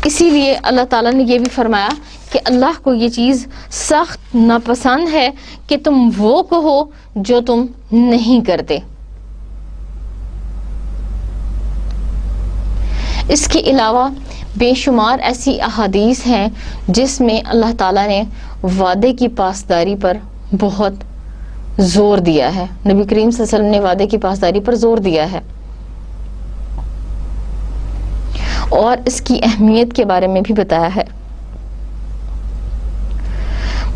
اسی لیے اللہ تعالیٰ نے یہ بھی فرمایا کہ اللہ کو یہ چیز سخت ناپسند ہے کہ تم وہ کہو جو تم نہیں کرتے. اس کے علاوہ بے شمار ایسی احادیث ہیں جس میں اللہ تعالیٰ نے وعدے کی پاسداری پر بہت زور دیا ہے. نبی کریم صلی اللہ علیہ وسلم نے وعدے کی پاسداری پر زور دیا ہے اور اس کی اہمیت کے بارے میں بھی بتایا ہے.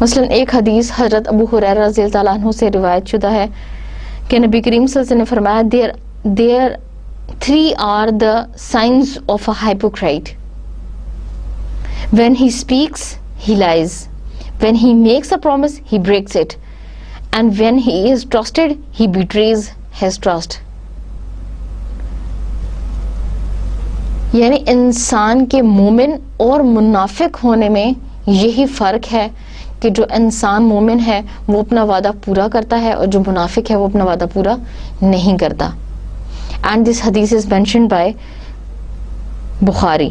مثلا ایک حدیث حضرت ابو ہریرہ رضی اللہ تعالیٰ عنہ سے روایت شدہ ہے کہ نبی کریم صلی اللہ علیہ وسلم نے فرمایا there 3 are the signs of a hypocrite. When he speaks, he lies. When he makes a promise, he breaks it. And when he is trusted, he betrays his trust. یعنی انسان کے مومن اور منافق ہونے میں یہی فرق ہے کہ جو انسان مومن ہے وہ اپنا وعدہ پورا کرتا ہے اور جو منافق ہے وہ اپنا وعدہ پورا نہیں کرتا. And this hadith is mentioned by Bukhari.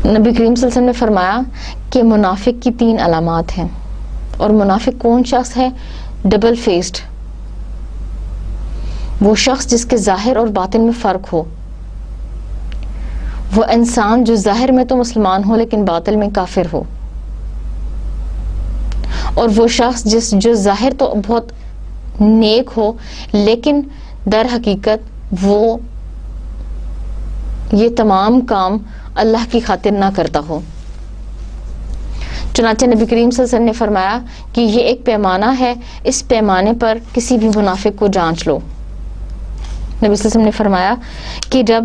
نبی کریم صلی اللہ علیہ وسلم نے فرمایا کہ منافق کی 3 علامات ہیں. اور منافق کون شخص ہے؟ ڈبل فیسڈ, وہ شخص جس کے ظاہر اور باطن میں فرق ہو. وہ انسان جو ظاہر میں تو مسلمان ہو لیکن باطن میں کافر ہو. اور وہ شخص جو ظاہر تو بہت نیک ہو لیکن در حقیقت وہ یہ تمام کام اللہ کی خاطر نہ کرتا ہو. چنانچہ نبی کریم صلی اللہ علیہ وسلم نے فرمایا کہ یہ ایک پیمانہ ہے، اس پیمانے پر کسی بھی منافق کو جانچ لو. نبی صلی اللہ علیہ وسلم نے فرمایا کہ جب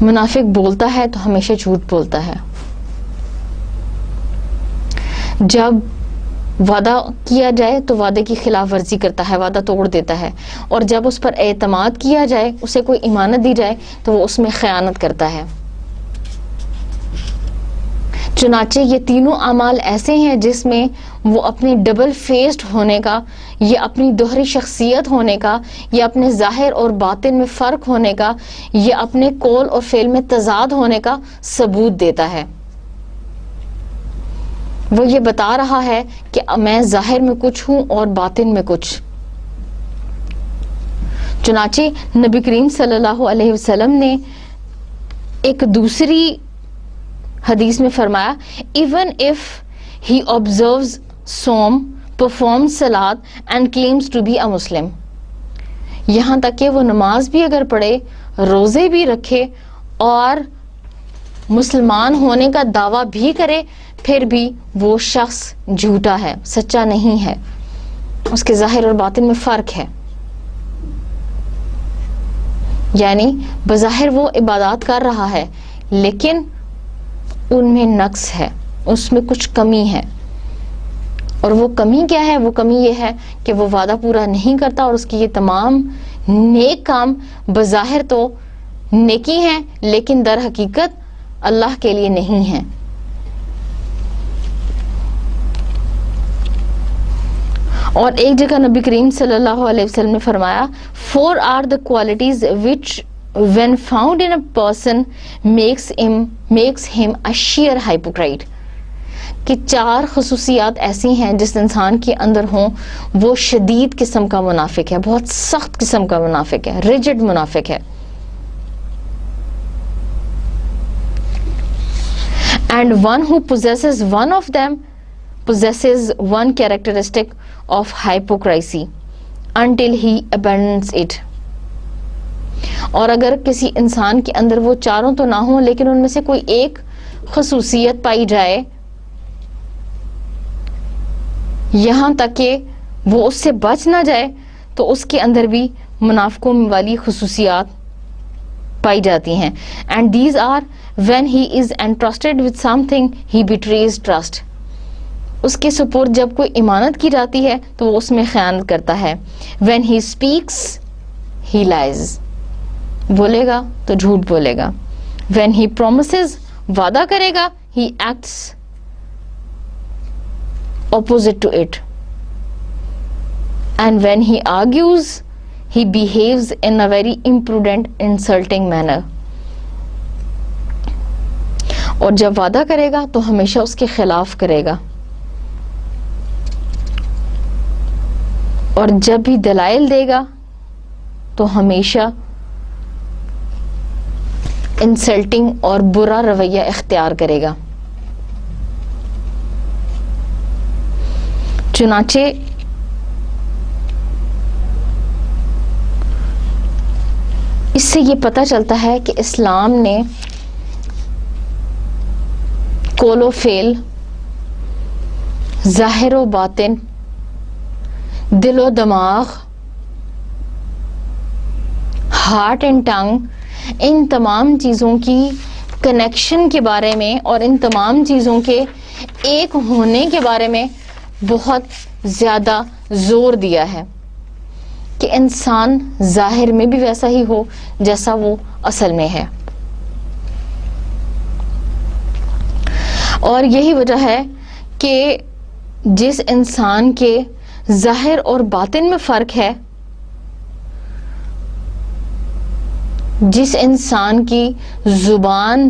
منافق بولتا ہے تو ہمیشہ جھوٹ بولتا ہے، جب وعدہ کیا جائے تو وعدے کی خلاف ورزی کرتا ہے، وعدہ توڑ دیتا ہے، اور جب اس پر اعتماد کیا جائے، اسے کوئی امانت دی جائے تو وہ اس میں خیانت کرتا ہے. چنانچہ یہ تینوں اعمال ایسے ہیں جس میں وہ اپنی ڈبل فیسڈ ہونے کا، یا اپنی دوہری شخصیت ہونے کا، یا اپنے ظاہر اور باطن میں فرق ہونے کا، یا اپنے قول اور فعل میں تضاد ہونے کا ثبوت دیتا ہے. وہ یہ بتا رہا ہے کہ میں ظاہر میں کچھ ہوں اور باطن میں کچھ. چنانچہ نبی کریم صلی اللہ علیہ وسلم نے ایک دوسری حدیث میں فرمایا even if he observes صوم performs salat and claims to be a Muslim، یہاں تک کہ وہ نماز بھی اگر پڑھے، روزے بھی رکھے اور مسلمان ہونے کا دعویٰ بھی کرے، پھر بھی وہ شخص جھوٹا ہے، سچا نہیں ہے، اس کے ظاہر اور باطن میں فرق ہے. یعنی بظاہر وہ عبادات کر رہا ہے لیکن ان میں نقص ہے، اس میں کچھ کمی ہے. اور وہ کمی کیا ہے؟ وہ کمی یہ ہے کہ وہ وعدہ پورا نہیں کرتا، اور اس کی یہ تمام نیک کام بظاہر تو نیکی ہیں لیکن در حقیقت اللہ کے لیے نہیں ہیں. اور ایک جگہ نبی کریم صلی اللہ علیہ وسلم نے فرمایا 4 are the qualities which when found in a person makes him a sheer hypocrite، کہ 4 خصوصیات ایسی ہیں جس انسان کے اندر ہوں وہ شدید قسم کا منافق ہے، بہت سخت قسم کا منافق ہے، ریجڈ منافق ہے. And one who possesses one of them possesses one characteristic of hypocrisy until he abandons it. اور اگر کسی انسان کے اندر وہ 4 تو نہ ہوں لیکن ان میں سے کوئی ایک خصوصیت پائی جائے، یہاں تک کہ وہ اس سے بچ نہ جائے، تو اس کے اندر بھی منافقوں والی خصوصیات پائی جاتی ہیں. And these are when he is entrusted with something he betrays trust، اس کے سپرد جب کوئی امانت کی جاتی ہے تو وہ اس میں خیانت کرتا ہے. when he speaks he lies، بولے گا تو جھوٹ بولے گا. when he promises، وعدہ کرے گا، he acts opposite to it. and when he argues he behaves in a very imprudent insulting manner، اور جب وعدہ کرے گا تو ہمیشہ اس کے خلاف کرے گا، اور جب بھی دلائل دے گا تو ہمیشہ انسلٹنگ اور برا رویہ اختیار کرے گا. چنانچہ اس سے یہ پتہ چلتا ہے کہ اسلام نے قول و فعل، ظاہر و باطن، دل و دماغ، ہارٹ اینڈ ٹنگ، ان تمام چیزوں کی کنیکشن کے بارے میں اور ان تمام چیزوں کے ایک ہونے کے بارے میں بہت زیادہ زور دیا ہے کہ انسان ظاہر میں بھی ویسا ہی ہو جیسا وہ اصل میں ہے. اور یہی وجہ ہے کہ جس انسان کے ظاہر اور باطن میں فرق ہے، جس انسان کی زبان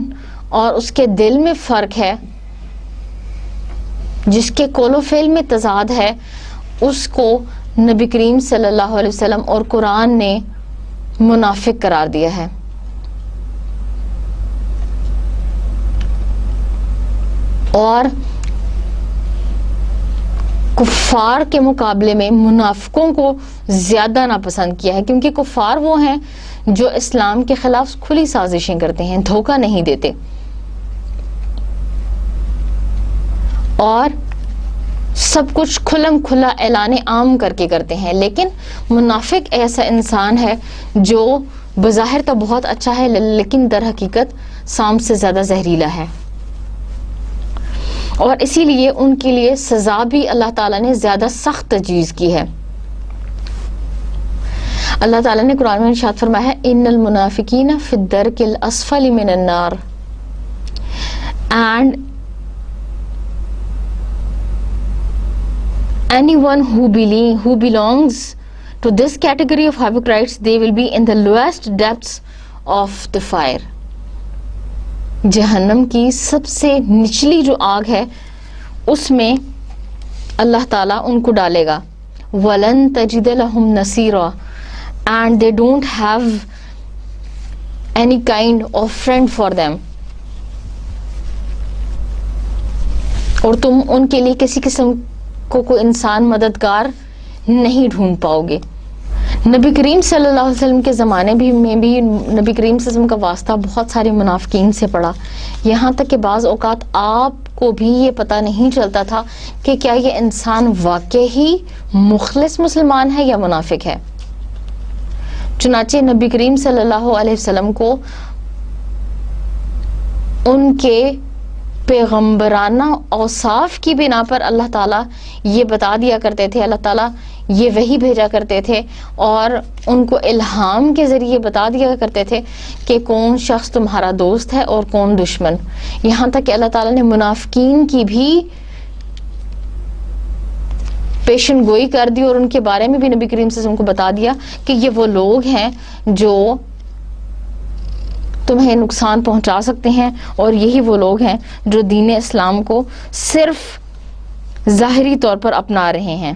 اور اس کے دل میں فرق ہے، جس کے قول و فعل میں تضاد ہے، اس کو نبی کریم صلی اللہ علیہ وسلم اور قرآن نے منافق قرار دیا ہے. اور کفار کے مقابلے میں منافقوں کو زیادہ ناپسند کیا ہے، کیونکہ کفار وہ ہیں جو اسلام کے خلاف کھلی سازشیں کرتے ہیں، دھوکہ نہیں دیتے اور سب کچھ کھلم کھلا اعلان عام کر کے کرتے ہیں. لیکن منافق ایسا انسان ہے جو بظاہر تو بہت اچھا ہے لیکن در حقیقت سام سے زیادہ زہریلا ہے، اور اسی لیے ان کے لیے سزا بھی اللہ تعالیٰ نے زیادہ سخت تجویز کی ہے. اللہ تعالیٰ نے قرآن میں ارشاد فرمایا ہے ان المنافقین فی الدرک الاسفل من النار، and anyone who belongs to this category of hypocrites, they will be in the lowest depths of the fire. جہنم کی سب سے نچلی جو آگ ہے اس میں اللہ تعالیٰ ان کو ڈالے گا. وَلَن تَجِدَ لَهُمْ نَصِيرًا، and they don't have any kind of friend for them. اور تم ان کے لیے کسی قسم کو کوئی انسان مددگار نہیں ڈھونڈ پاؤ گے. نبی کریم صلی اللہ علیہ وسلم کے زمانے میں بھی نبی کریم صلی اللہ علیہ وسلم کا واسطہ بہت سارے منافقین سے پڑا، یہاں تک کہ بعض اوقات آپ کو بھی یہ پتہ نہیں چلتا تھا کہ کیا یہ انسان واقعی مخلص مسلمان ہے یا منافق ہے. چنانچہ نبی کریم صلی اللہ علیہ وسلم کو ان کے پیغمبرانہ اوصاف کی بنا پر اللہ تعالیٰ یہ بتا دیا کرتے تھے، اللہ تعالیٰ یہ وحی بھیجا کرتے تھے اور ان کو الہام کے ذریعے بتا دیا کرتے تھے کہ کون شخص تمہارا دوست ہے اور کون دشمن. یہاں تک کہ اللہ تعالیٰ نے منافقین کی بھی پیشن گوئی کر دی اور ان کے بارے میں بھی نبی کریم صلی اللہ علیہ وسلم کو بتا دیا کہ یہ وہ لوگ ہیں جو تمہیں نقصان پہنچا سکتے ہیں، اور یہی وہ لوگ ہیں جو دین اسلام کو صرف ظاہری طور پر اپنا رہے ہیں.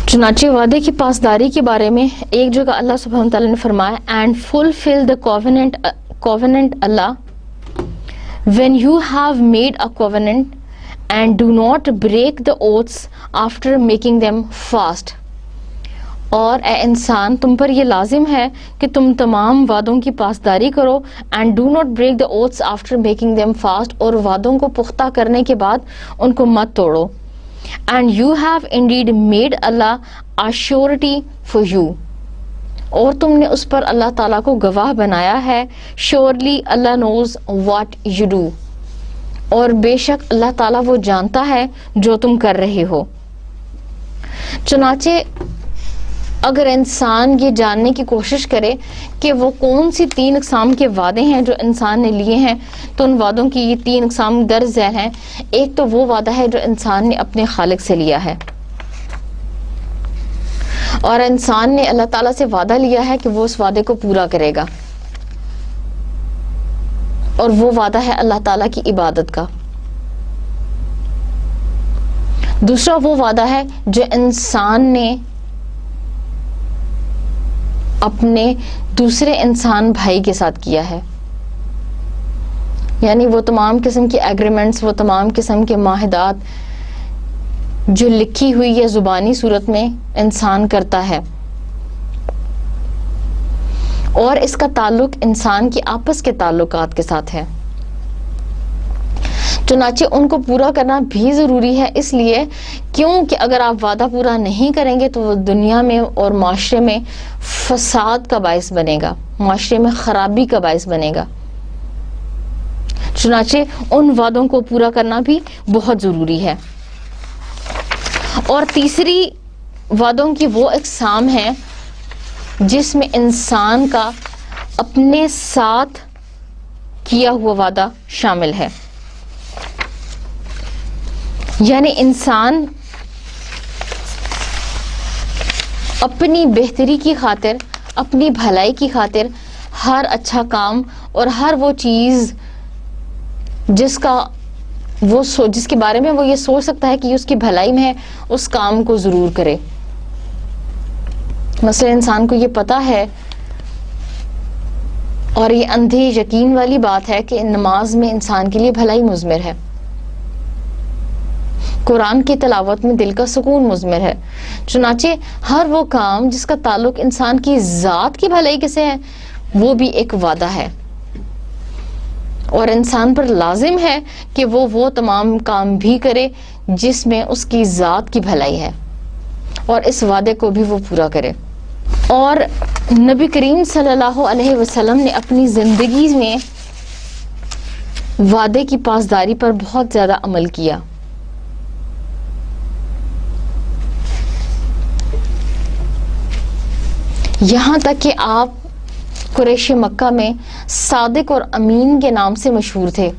چنانچہ وعدے کی پاسداری کے بارے میں ایک جگہ اللہ سبحانہ وتعالی نے فرمایا and fulfill the covenant Allah when you have made a covenant and do not break the oaths after making them fast. اور اے انسان تم پر یہ لازم ہے کہ تم تمام وعدوں کی پاسداری کرو and do not break the oaths after making them fast، اور وعدوں کو پختہ کرنے کے بعد ان کو مت توڑو. and you have indeed made Allah a surety for you، اور تم نے اس پر اللہ تعالیٰ کو گواہ بنایا ہے. surely Allah knows what you do، اور بے شک اللہ تعالیٰ وہ جانتا ہے جو تم کر رہے ہو. چنانچہ اگر انسان یہ جاننے کی کوشش کرے کہ وہ کون سی 3 اقسام کے وعدے ہیں جو انسان نے لیے ہیں، تو ان وعدوں کی یہ 3 اقسام درج ذیل ہیں. ایک تو وہ وعدہ ہے جو انسان نے اپنے خالق سے لیا ہے، اور انسان نے اللہ تعالیٰ سے وعدہ لیا ہے کہ وہ اس وعدے کو پورا کرے گا، اور وہ وعدہ ہے اللہ تعالیٰ کی عبادت کا. دوسرا وہ وعدہ ہے جو انسان نے اپنے دوسرے انسان بھائی کے ساتھ کیا ہے، یعنی وہ تمام قسم کی ایگریمنٹس، وہ تمام قسم کے معاہدات جو لکھی ہوئی یا زبانی صورت میں انسان کرتا ہے، اور اس کا تعلق انسان کے آپس کے تعلقات کے ساتھ ہے. چنانچہ ان کو پورا کرنا بھی ضروری ہے، اس لیے کیونکہ اگر آپ وعدہ پورا نہیں کریں گے تو وہ دنیا میں اور معاشرے میں فساد کا باعث بنے گا، معاشرے میں خرابی کا باعث بنے گا. چنانچہ ان وعدوں کو پورا کرنا بھی بہت ضروری ہے. اور تیسری وعدوں کی وہ اقسام ہیں جس میں انسان کا اپنے ساتھ کیا ہوا وعدہ شامل ہے، یعنی انسان اپنی بہتری کی خاطر، اپنی بھلائی کی خاطر ہر اچھا کام اور ہر وہ چیز جس کے بارے میں وہ یہ سوچ سکتا ہے کہ اس کی بھلائی میں ہے، اس کام کو ضرور کرے. مثلا انسان کو یہ پتا ہے اور یہ اندھے یقین والی بات ہے کہ نماز میں انسان کے لیے بھلائی مضمر ہے، قرآن کی تلاوت میں دل کا سکون مضمر ہے. چنانچہ ہر وہ کام جس کا تعلق انسان کی ذات کی بھلائی سے ہے وہ بھی ایک وعدہ ہے، اور انسان پر لازم ہے کہ وہ تمام کام بھی کرے جس میں اس کی ذات کی بھلائی ہے، اور اس وعدے کو بھی وہ پورا کرے. اور نبی کریم صلی اللہ علیہ وسلم نے اپنی زندگی میں وعدے کی پاسداری پر بہت زیادہ عمل کیا. یہاں تک کہ آپ قریش مکہ میں صادق اور امین کے نام سے مشہور تھے،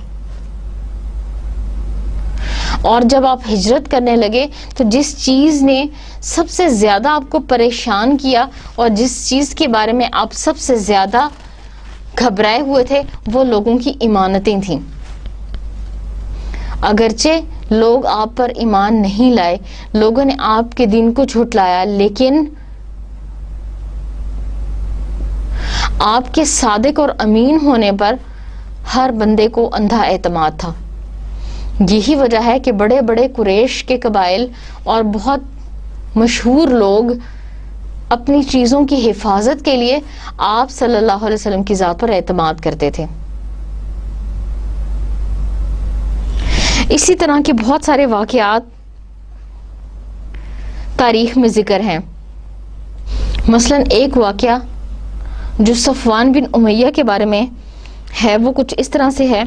اور جب آپ ہجرت کرنے لگے تو جس چیز نے سب سے زیادہ آپ کو پریشان کیا اور جس چیز کے بارے میں آپ سب سے زیادہ گھبرائے ہوئے تھے وہ لوگوں کی امانتیں تھیں. اگرچہ لوگ آپ پر ایمان نہیں لائے، لوگوں نے آپ کے دین کو جھٹلایا، لیکن آپ کے صادق اور امین ہونے پر ہر بندے کو اندھا اعتماد تھا. یہی وجہ ہے کہ بڑے بڑے قریش کے قبائل اور بہت مشہور لوگ اپنی چیزوں کی حفاظت کے لیے آپ صلی اللہ علیہ وسلم کی ذات پر اعتماد کرتے تھے. اسی طرح کے بہت سارے واقعات تاریخ میں ذکر ہیں. مثلا ایک واقعہ جو صفوان بن امیہ کے بارے میں ہے وہ کچھ اس طرح سے ہے.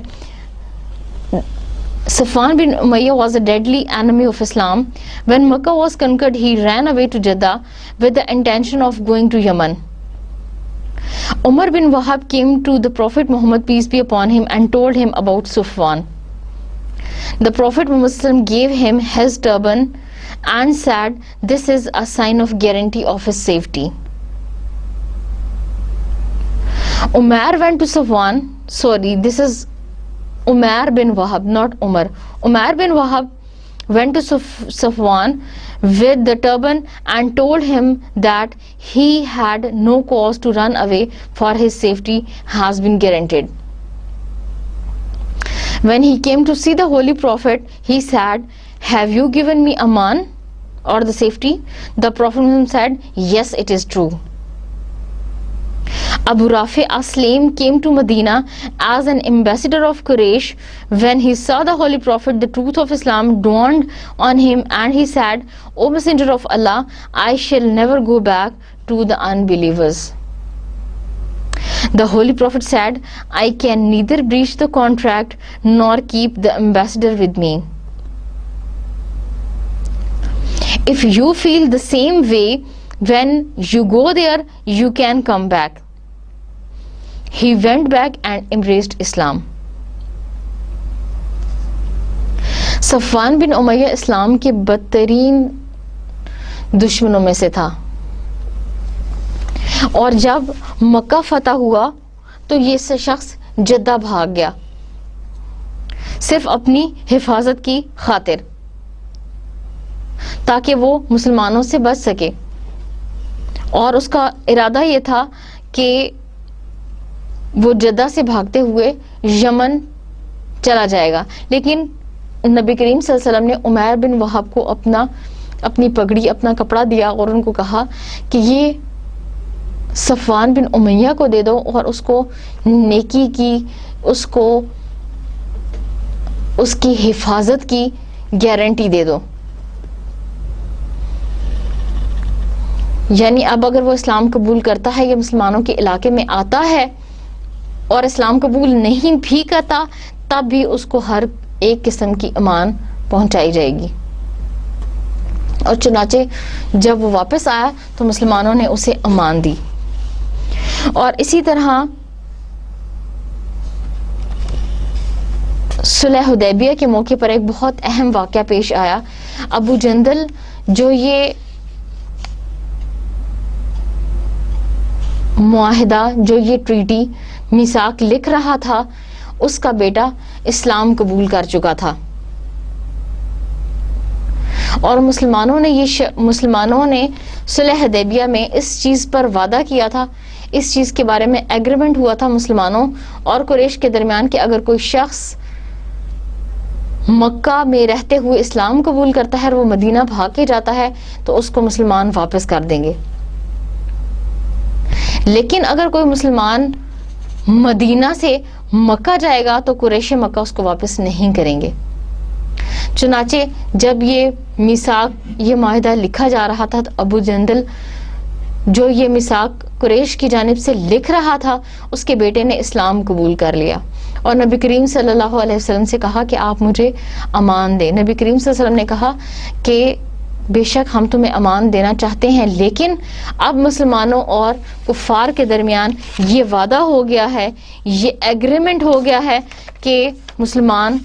Safwan bin Umayyah was a deadly enemy of Islam. When Makkah was conquered, he ran away to Jeddah with the intention of going to Yemen. Umar bin Wahab came to the Prophet Muhammad, peace be upon him, and told him about Safwan. The Prophet Muhammad gave him his turban and said, "This is a sign of guarantee of his safety." Umar went to Safwan. This is Umar bin Wahab, not Umar. Umar bin Wahab went to Safwan with the turban and told him that he had no cause to run away, for his safety has been guaranteed. When he came to see the Holy Prophet, he said, "Have you given me aman, or the safety?" The Prophet said, "Yes, it is true." Abu Rafi Aslam came to Medina as an ambassador of Quraysh. When he saw the Holy Prophet, the truth of Islam dawned on him, and he said, "O Messenger of Allah, I shall never go back to the unbelievers." The Holy Prophet said, "I can neither breach the contract nor keep the ambassador with me. If you feel the same way when you go there, you can come back." He went back and embraced Islam. صفوان بن امیہ اسلام کے بدترین دشمنوں میں سے تھا، اور جب مکہ فتح ہوا تو یہ شخص جدہ بھاگ گیا صرف اپنی حفاظت کی خاطر، تاکہ وہ مسلمانوں سے بچ سکے. اور اس کا ارادہ یہ تھا کہ وہ جدہ سے بھاگتے ہوئے یمن چلا جائے گا. لیکن نبی کریم صلی اللہ علیہ وسلم نے عمیر بن وہب کو اپنی پگڑی، اپنا کپڑا دیا اور ان کو کہا کہ یہ صفوان بن امیہ کو دے دو اور اس کو نیکی کی، اس کو اس کی حفاظت کی گارنٹی دے دو. یعنی اب اگر وہ اسلام قبول کرتا ہے یا مسلمانوں کے علاقے میں آتا ہے اور اسلام قبول نہیں بھی کرتا، تب بھی اس کو ہر ایک قسم کی امان پہنچائی جائے گی. اور چنانچہ جب وہ واپس آیا تو مسلمانوں نے اسے امان دی. اور اسی طرح صلح حدیبیہ کے موقع پر ایک بہت اہم واقعہ پیش آیا. ابو جندل جو یہ معاہدہ، جو یہ ٹریٹی میثاق لکھ رہا تھا، اس کا بیٹا اسلام قبول کر چکا تھا، اور مسلمانوں نے صلح حدیبیہ میں اس چیز پر وعدہ کیا تھا، اس چیز کے بارے میں ایگریمنٹ ہوا تھا مسلمانوں اور قریش کے درمیان کہ اگر کوئی شخص مکہ میں رہتے ہوئے اسلام قبول کرتا ہے اور وہ مدینہ بھاگ کے جاتا ہے تو اس کو مسلمان واپس کر دیں گے. لیکن اگر کوئی مسلمان مدینہ سے مکہ جائے گا تو قریش مکہ اس کو واپس نہیں کریں گے. چنانچہ جب یہ میثاق، یہ معاہدہ لکھا جا رہا تھا تو ابو جندل جو یہ میثاق قریش کی جانب سے لکھ رہا تھا، اس کے بیٹے نے اسلام قبول کر لیا اور نبی کریم صلی اللہ علیہ وسلم سے کہا کہ آپ مجھے امان دیں. نبی کریم صلی اللہ علیہ وسلم نے کہا کہ بے شک ہم تمہیں امان دینا چاہتے ہیں، لیکن اب مسلمانوں اور کفار کے درمیان یہ وعدہ ہو گیا ہے، یہ ایگریمنٹ ہو گیا ہے کہ مسلمان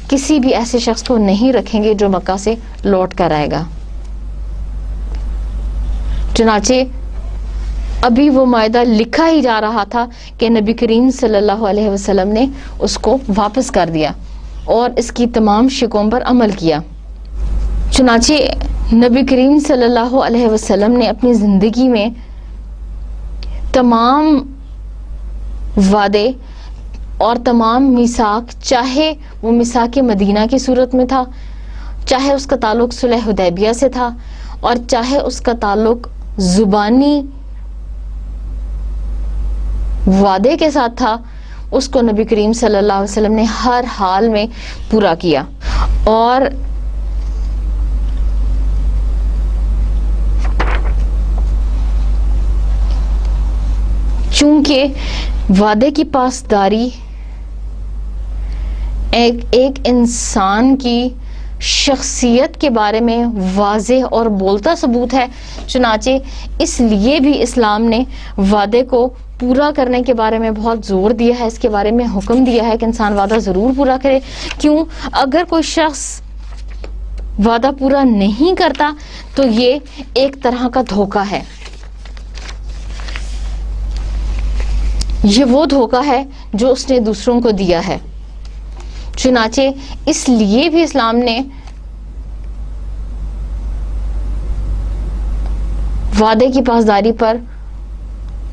کسی بھی ایسے شخص کو نہیں رکھیں گے جو مکہ سے لوٹ کر آئے گا. چنانچہ ابھی وہ معاہدہ لکھا ہی جا رہا تھا کہ نبی کریم صلی اللہ علیہ وسلم نے اس کو واپس کر دیا اور اس کی تمام شکوں پر عمل کیا. چنانچہ نبی کریم صلی اللہ علیہ وسلم نے اپنی زندگی میں تمام وعدے اور تمام میثاق، چاہے وہ میثاق مدینہ کی صورت میں تھا، چاہے اس کا تعلق صلح حدیبیہ سے تھا، اور چاہے اس کا تعلق زبانی وعدے کے ساتھ تھا، اس کو نبی کریم صلی اللہ علیہ وسلم نے ہر حال میں پورا کیا. اور چونکہ وعدے کی پاسداری ایک انسان کی شخصیت کے بارے میں واضح اور بولتا ثبوت ہے، چنانچہ اس لیے بھی اسلام نے وعدے کو پورا کرنے کے بارے میں بہت زور دیا ہے، اس کے بارے میں حکم دیا ہے کہ انسان وعدہ ضرور پورا کرے. کیوں؟ اگر کوئی شخص وعدہ پورا نہیں کرتا تو یہ ایک طرح کا دھوکہ ہے. یہ وہ دھوکہ ہے جو اس نے دوسروں کو دیا ہے. چنانچہ اس لیے بھی اسلام نے وعدے کی پاسداری پر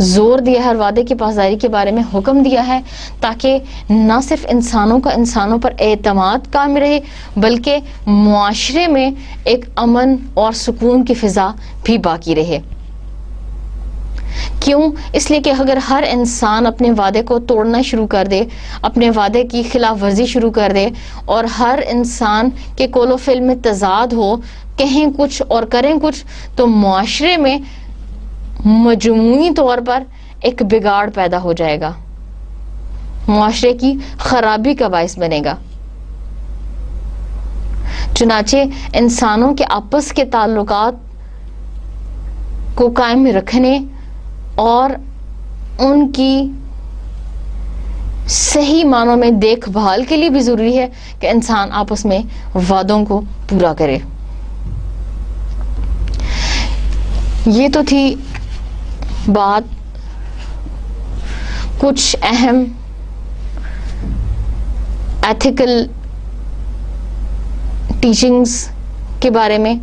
زور دیا ہے اور وعدے کی پاسداری کے بارے میں حکم دیا ہے، تاکہ نہ صرف انسانوں کا انسانوں پر اعتماد قائم رہے بلکہ معاشرے میں ایک امن اور سکون کی فضا بھی باقی رہے. کیوں؟ اس لیے کہ اگر ہر انسان اپنے وعدے کو توڑنا شروع کر دے، اپنے وعدے کی خلاف ورزی شروع کر دے، اور ہر انسان کے قول و فعل میں تضاد ہو، کہیں کچھ اور کریں کچھ، تو معاشرے میں مجموعی طور پر ایک بگاڑ پیدا ہو جائے گا، معاشرے کی خرابی کا باعث بنے گا. چنانچہ انسانوں کے آپس کے تعلقات کو قائم رکھنے اور ان کی صحیح معنوں میں دیکھ بھال کے لیے بھی ضروری ہے کہ انسان آپس میں وعدوں کو پورا کرے. یہ تو تھی بات کچھ اہم ایتھیکل ٹیچنگز کے بارے میں،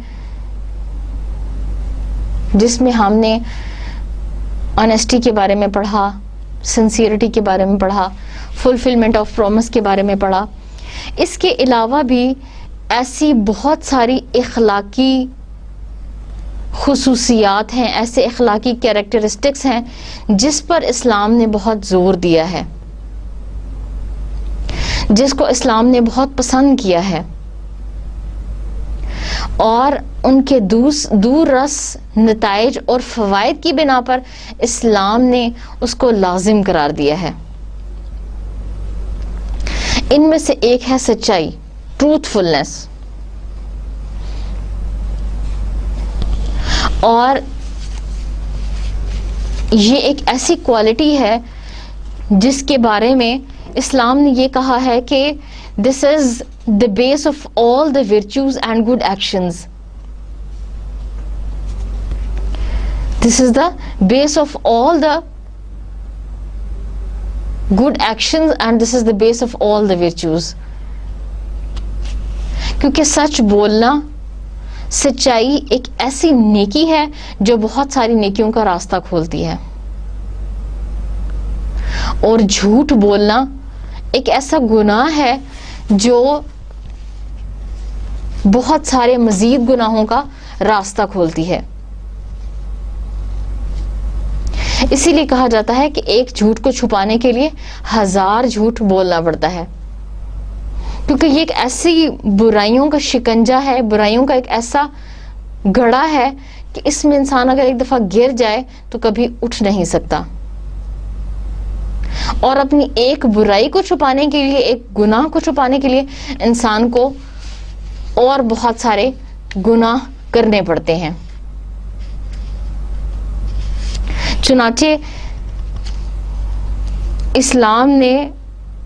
جس میں ہم نے آنیسٹی کے بارے میں پڑھا، سنسیئرٹی کے بارے میں پڑھا، فلفلمنٹ آف پرومس کے بارے میں پڑھا. اس کے علاوہ بھی ایسی بہت ساری اخلاقی خصوصیات ہیں، ایسے اخلاقی کیریکٹرسٹکس ہیں جس پر اسلام نے بہت زور دیا ہے، جس کو اسلام نے بہت پسند کیا ہے، اور ان کے دور رس نتائج اور فوائد کی بنا پر اسلام نے اس کو لازم قرار دیا ہے. ان میں سے ایک ہے سچائی، ٹروتھ فلنس، اور یہ ایک ایسی کوالٹی ہے جس کے بارے میں اسلام نے یہ کہا ہے کہ دس از the base of all the virtues and good actions. This is the base of all the good actions and this is the base of all the virtues. کیونکہ سچ بولنا، سچائی ایک ایسی نیکی ہے جو بہت ساری نیکیوں کا راستہ کھولتی ہے، اور جھوٹ بولنا ایک ایسا گناہ ہے جو بہت سارے مزید گناہوں کا راستہ کھولتی ہے. اسی لیے کہا جاتا ہے کہ ایک جھوٹ کو چھپانے کے لیے 1000 جھوٹ بولنا پڑتا ہے، کیونکہ یہ ایک ایسی برائیوں کا شکنجہ ہے، برائیوں کا ایک ایسا گڑھا ہے کہ اس میں انسان اگر ایک دفعہ گر جائے تو کبھی اٹھ نہیں سکتا. اور اپنی ایک برائی کو چھپانے کے لیے، ایک گناہ کو چھپانے کے لیے انسان کو اور بہت سارے گناہ کرنے پڑتے ہیں. چنانچہ اسلام نے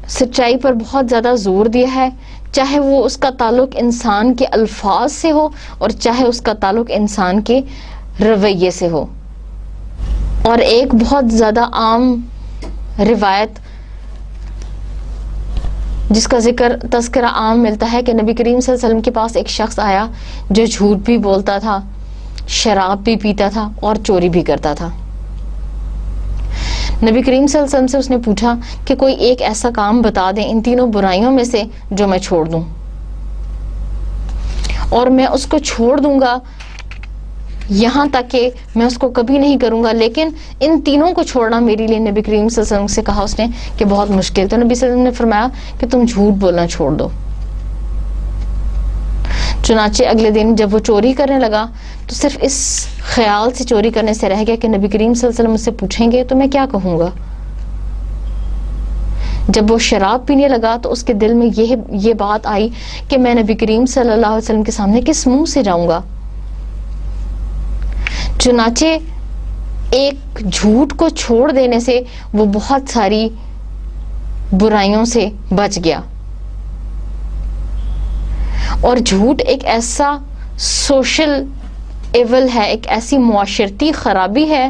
سچائی پر بہت زیادہ زور دیا ہے، چاہے وہ اس کا تعلق انسان کے الفاظ سے ہو اور چاہے اس کا تعلق انسان کے رویے سے ہو. اور ایک بہت زیادہ عام روایت جس کا تذکرہ عام ملتا ہے کہ نبی کریم صلی اللہ علیہ وسلم کے پاس ایک شخص آیا جو جھوٹ بھی بولتا تھا، شراب بھی پیتا تھا اور چوری بھی کرتا تھا. نبی کریم صلی اللہ علیہ وسلم سے اس نے پوچھا کہ کوئی ایک ایسا کام بتا دیں ان تینوں برائیوں میں سے جو میں چھوڑ دوں، اور میں اس کو چھوڑ دوں گا یہاں تک کہ میں اس کو کبھی نہیں کروں گا، لیکن ان تینوں کو چھوڑنا میرے لیے، نبی کریم صلی اللہ علیہ وسلم سے کہا اس نے کہ بہت مشکل. تو نبی صلی اللہ علیہ وسلم نے فرمایا کہ تم جھوٹ بولنا چھوڑ دو. چنانچہ اگلے دن جب وہ چوری کرنے لگا تو صرف اس خیال سے چوری کرنے سے رہ گیا کہ نبی کریم صلی اللہ علیہ وسلم مجھ سے پوچھیں گے تو میں کیا کہوں گا. جب وہ شراب پینے لگا تو اس کے دل میں یہ بات آئی کہ میں نبی کریم صلی اللہ علیہ وسلم کے سامنے کس منہ سے جاؤں گا. چنانچہ ایک جھوٹ کو چھوڑ دینے سے وہ بہت ساری برائیوں سے بچ گیا. اور جھوٹ ایک ایسا سوشل ایول ہے، ایک ایسی معاشرتی خرابی ہے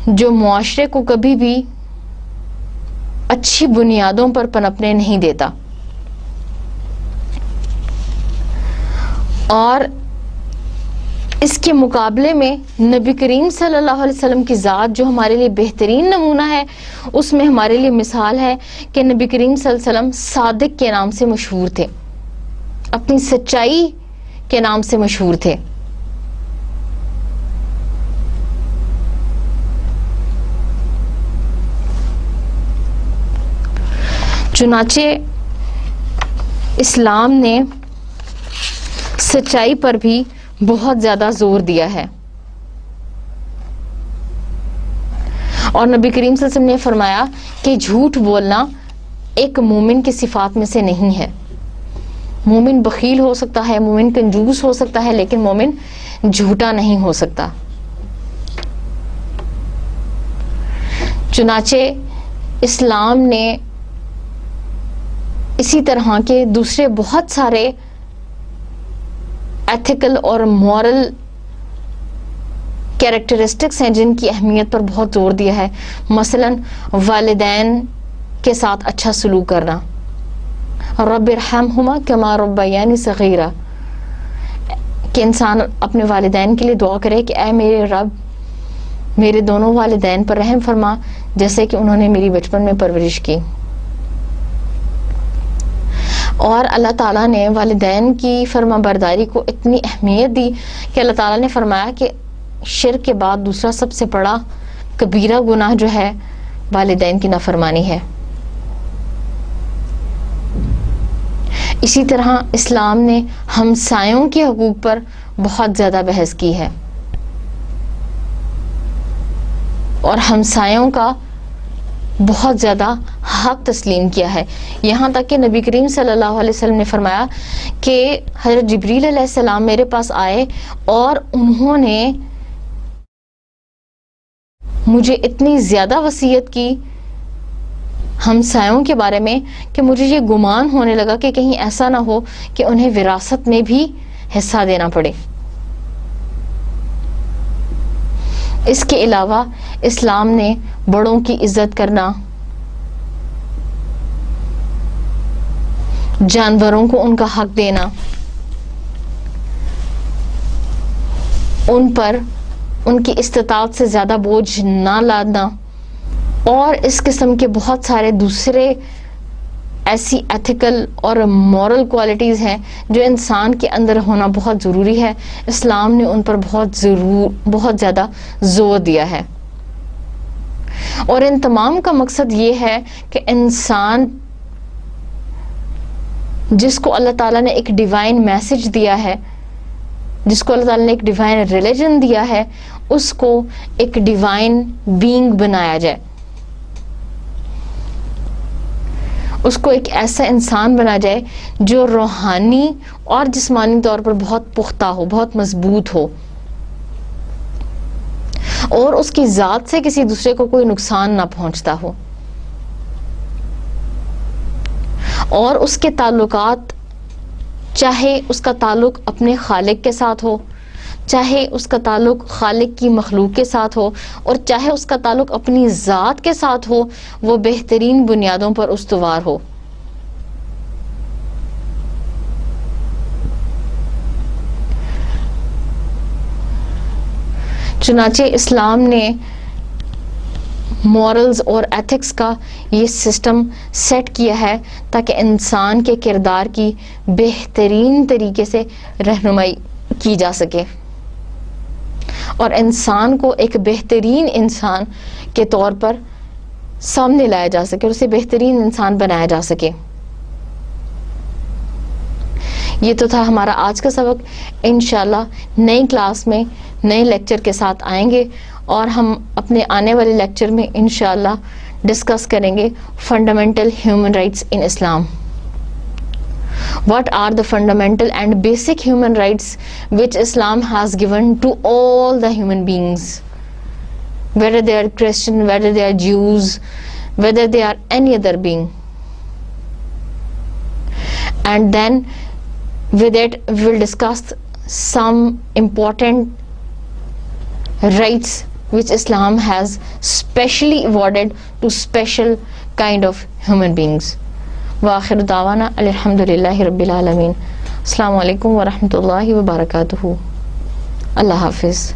جو معاشرے کو کبھی بھی اچھی بنیادوں پر پنپنے نہیں دیتا. اور اس کے مقابلے میں نبی کریم صلی اللہ علیہ وسلم کی ذات جو ہمارے لیے بہترین نمونہ ہے، اس میں ہمارے لیے مثال ہے کہ نبی کریم صلی اللہ علیہ وسلم صادق کے نام سے مشہور تھے، اپنی سچائی کے نام سے مشہور تھے. چنانچہ اسلام نے سچائی پر بھی بہت زیادہ زور دیا ہے، اور نبی کریم صلی اللہ علیہ وسلم نے فرمایا کہ جھوٹ بولنا ایک مومن کی صفات میں سے نہیں ہے. مومن بخیل ہو سکتا ہے، مومن کنجوس ہو سکتا ہے، لیکن مومن جھوٹا نہیں ہو سکتا. چنانچہ اسلام نے اسی طرح کے دوسرے بہت سارے ایتھیکل اور مورل کیریکٹرسٹکس ہیں جن کی اہمیت پر بہت زور دیا ہے. مثلا والدین کے ساتھ اچھا سلوک کرنا، رب ارحمہما کما ربیانی صغیرا، کہ انسان اپنے والدین کے لیے دعا کرے کہ اے میرے رب میرے دونوں والدین پر رحم فرما جیسے کہ انہوں نے میری بچپن میں پرورش کی. اور اللہ تعالیٰ نے والدین کی فرما برداری کو اتنی اہمیت دی کہ اللہ تعالیٰ نے فرمایا کہ شرک کے بعد دوسرا سب سے بڑا کبیرہ گناہ جو ہے والدین کی نافرمانی ہے. اسی طرح اسلام نے ہمسایوں کے حقوق پر بہت زیادہ بحث کی ہے، اور ہمسایوں کا بہت زیادہ حق تسلیم کیا ہے. یہاں تک کہ نبی کریم صلی اللہ علیہ وسلم نے فرمایا کہ حضرت جبریل علیہ السلام میرے پاس آئے اور انہوں نے مجھے اتنی زیادہ وصیت کی ہمسایوں کے بارے میں کہ مجھے یہ گمان ہونے لگا کہ کہیں ایسا نہ ہو کہ انہیں وراثت میں بھی حصہ دینا پڑے. اس کے علاوہ اسلام نے بڑوں کی عزت کرنا، جانوروں کو ان کا حق دینا، ان پر ان کی استطاعت سے زیادہ بوجھ نہ لادنا، اور اس قسم کے بہت سارے دوسرے ایسی ایتھیکل اور مورل کوالٹیز ہیں جو انسان کے اندر ہونا بہت ضروری ہے. اسلام نے ان پر بہت زیادہ زور دیا ہے. اور ان تمام کا مقصد یہ ہے کہ انسان جس کو اللہ تعالیٰ نے ایک ڈیوائن میسج دیا ہے، جس کو اللہ تعالیٰ نے ایک ڈیوائن ریلیجن دیا ہے، اس کو ایک ڈیوائن بینگ بنایا جائے، اس کو ایک ایسا انسان بنا جائے جو روحانی اور جسمانی طور پر بہت پختہ ہو، بہت مضبوط ہو، اور اس کی ذات سے کسی دوسرے کو کوئی نقصان نہ پہنچتا ہو، اور اس کے تعلقات، چاہے اس کا تعلق اپنے خالق کے ساتھ ہو، چاہے اس کا تعلق خالق کی مخلوق کے ساتھ ہو، اور چاہے اس کا تعلق اپنی ذات کے ساتھ ہو، وہ بہترین بنیادوں پر استوار ہو. چنانچہ اسلام نے مورلز اور ایتھکس کا یہ سسٹم سیٹ کیا ہے تاکہ انسان کے کردار کی بہترین طریقے سے رہنمائی کی جا سکے، اور انسان کو ایک بہترین انسان کے طور پر سامنے لایا جا سکے، اور اسے بہترین انسان بنایا جا سکے. یہ تو تھا ہمارا آج کا سبق. انشاءاللہ نئی کلاس میں نئے لیکچر کے ساتھ آئیں گے، اور ہم اپنے آنے والے لیکچر میں انشاءاللہ ڈسکس کریں گے fundamental human rights in Islam. What are the fundamental and basic human rights which Islam has given to all the human beings, whether they are Christian, whether they are Jews, whether they are any other being. And then with it we will discuss some important rights which Islam has specially awarded to special kind of human beings. وآخر دعوانا الحمدللہ رب العالمین. السلام علیکم ورحمۃ اللہ وبرکاتہ. اللہ حافظ.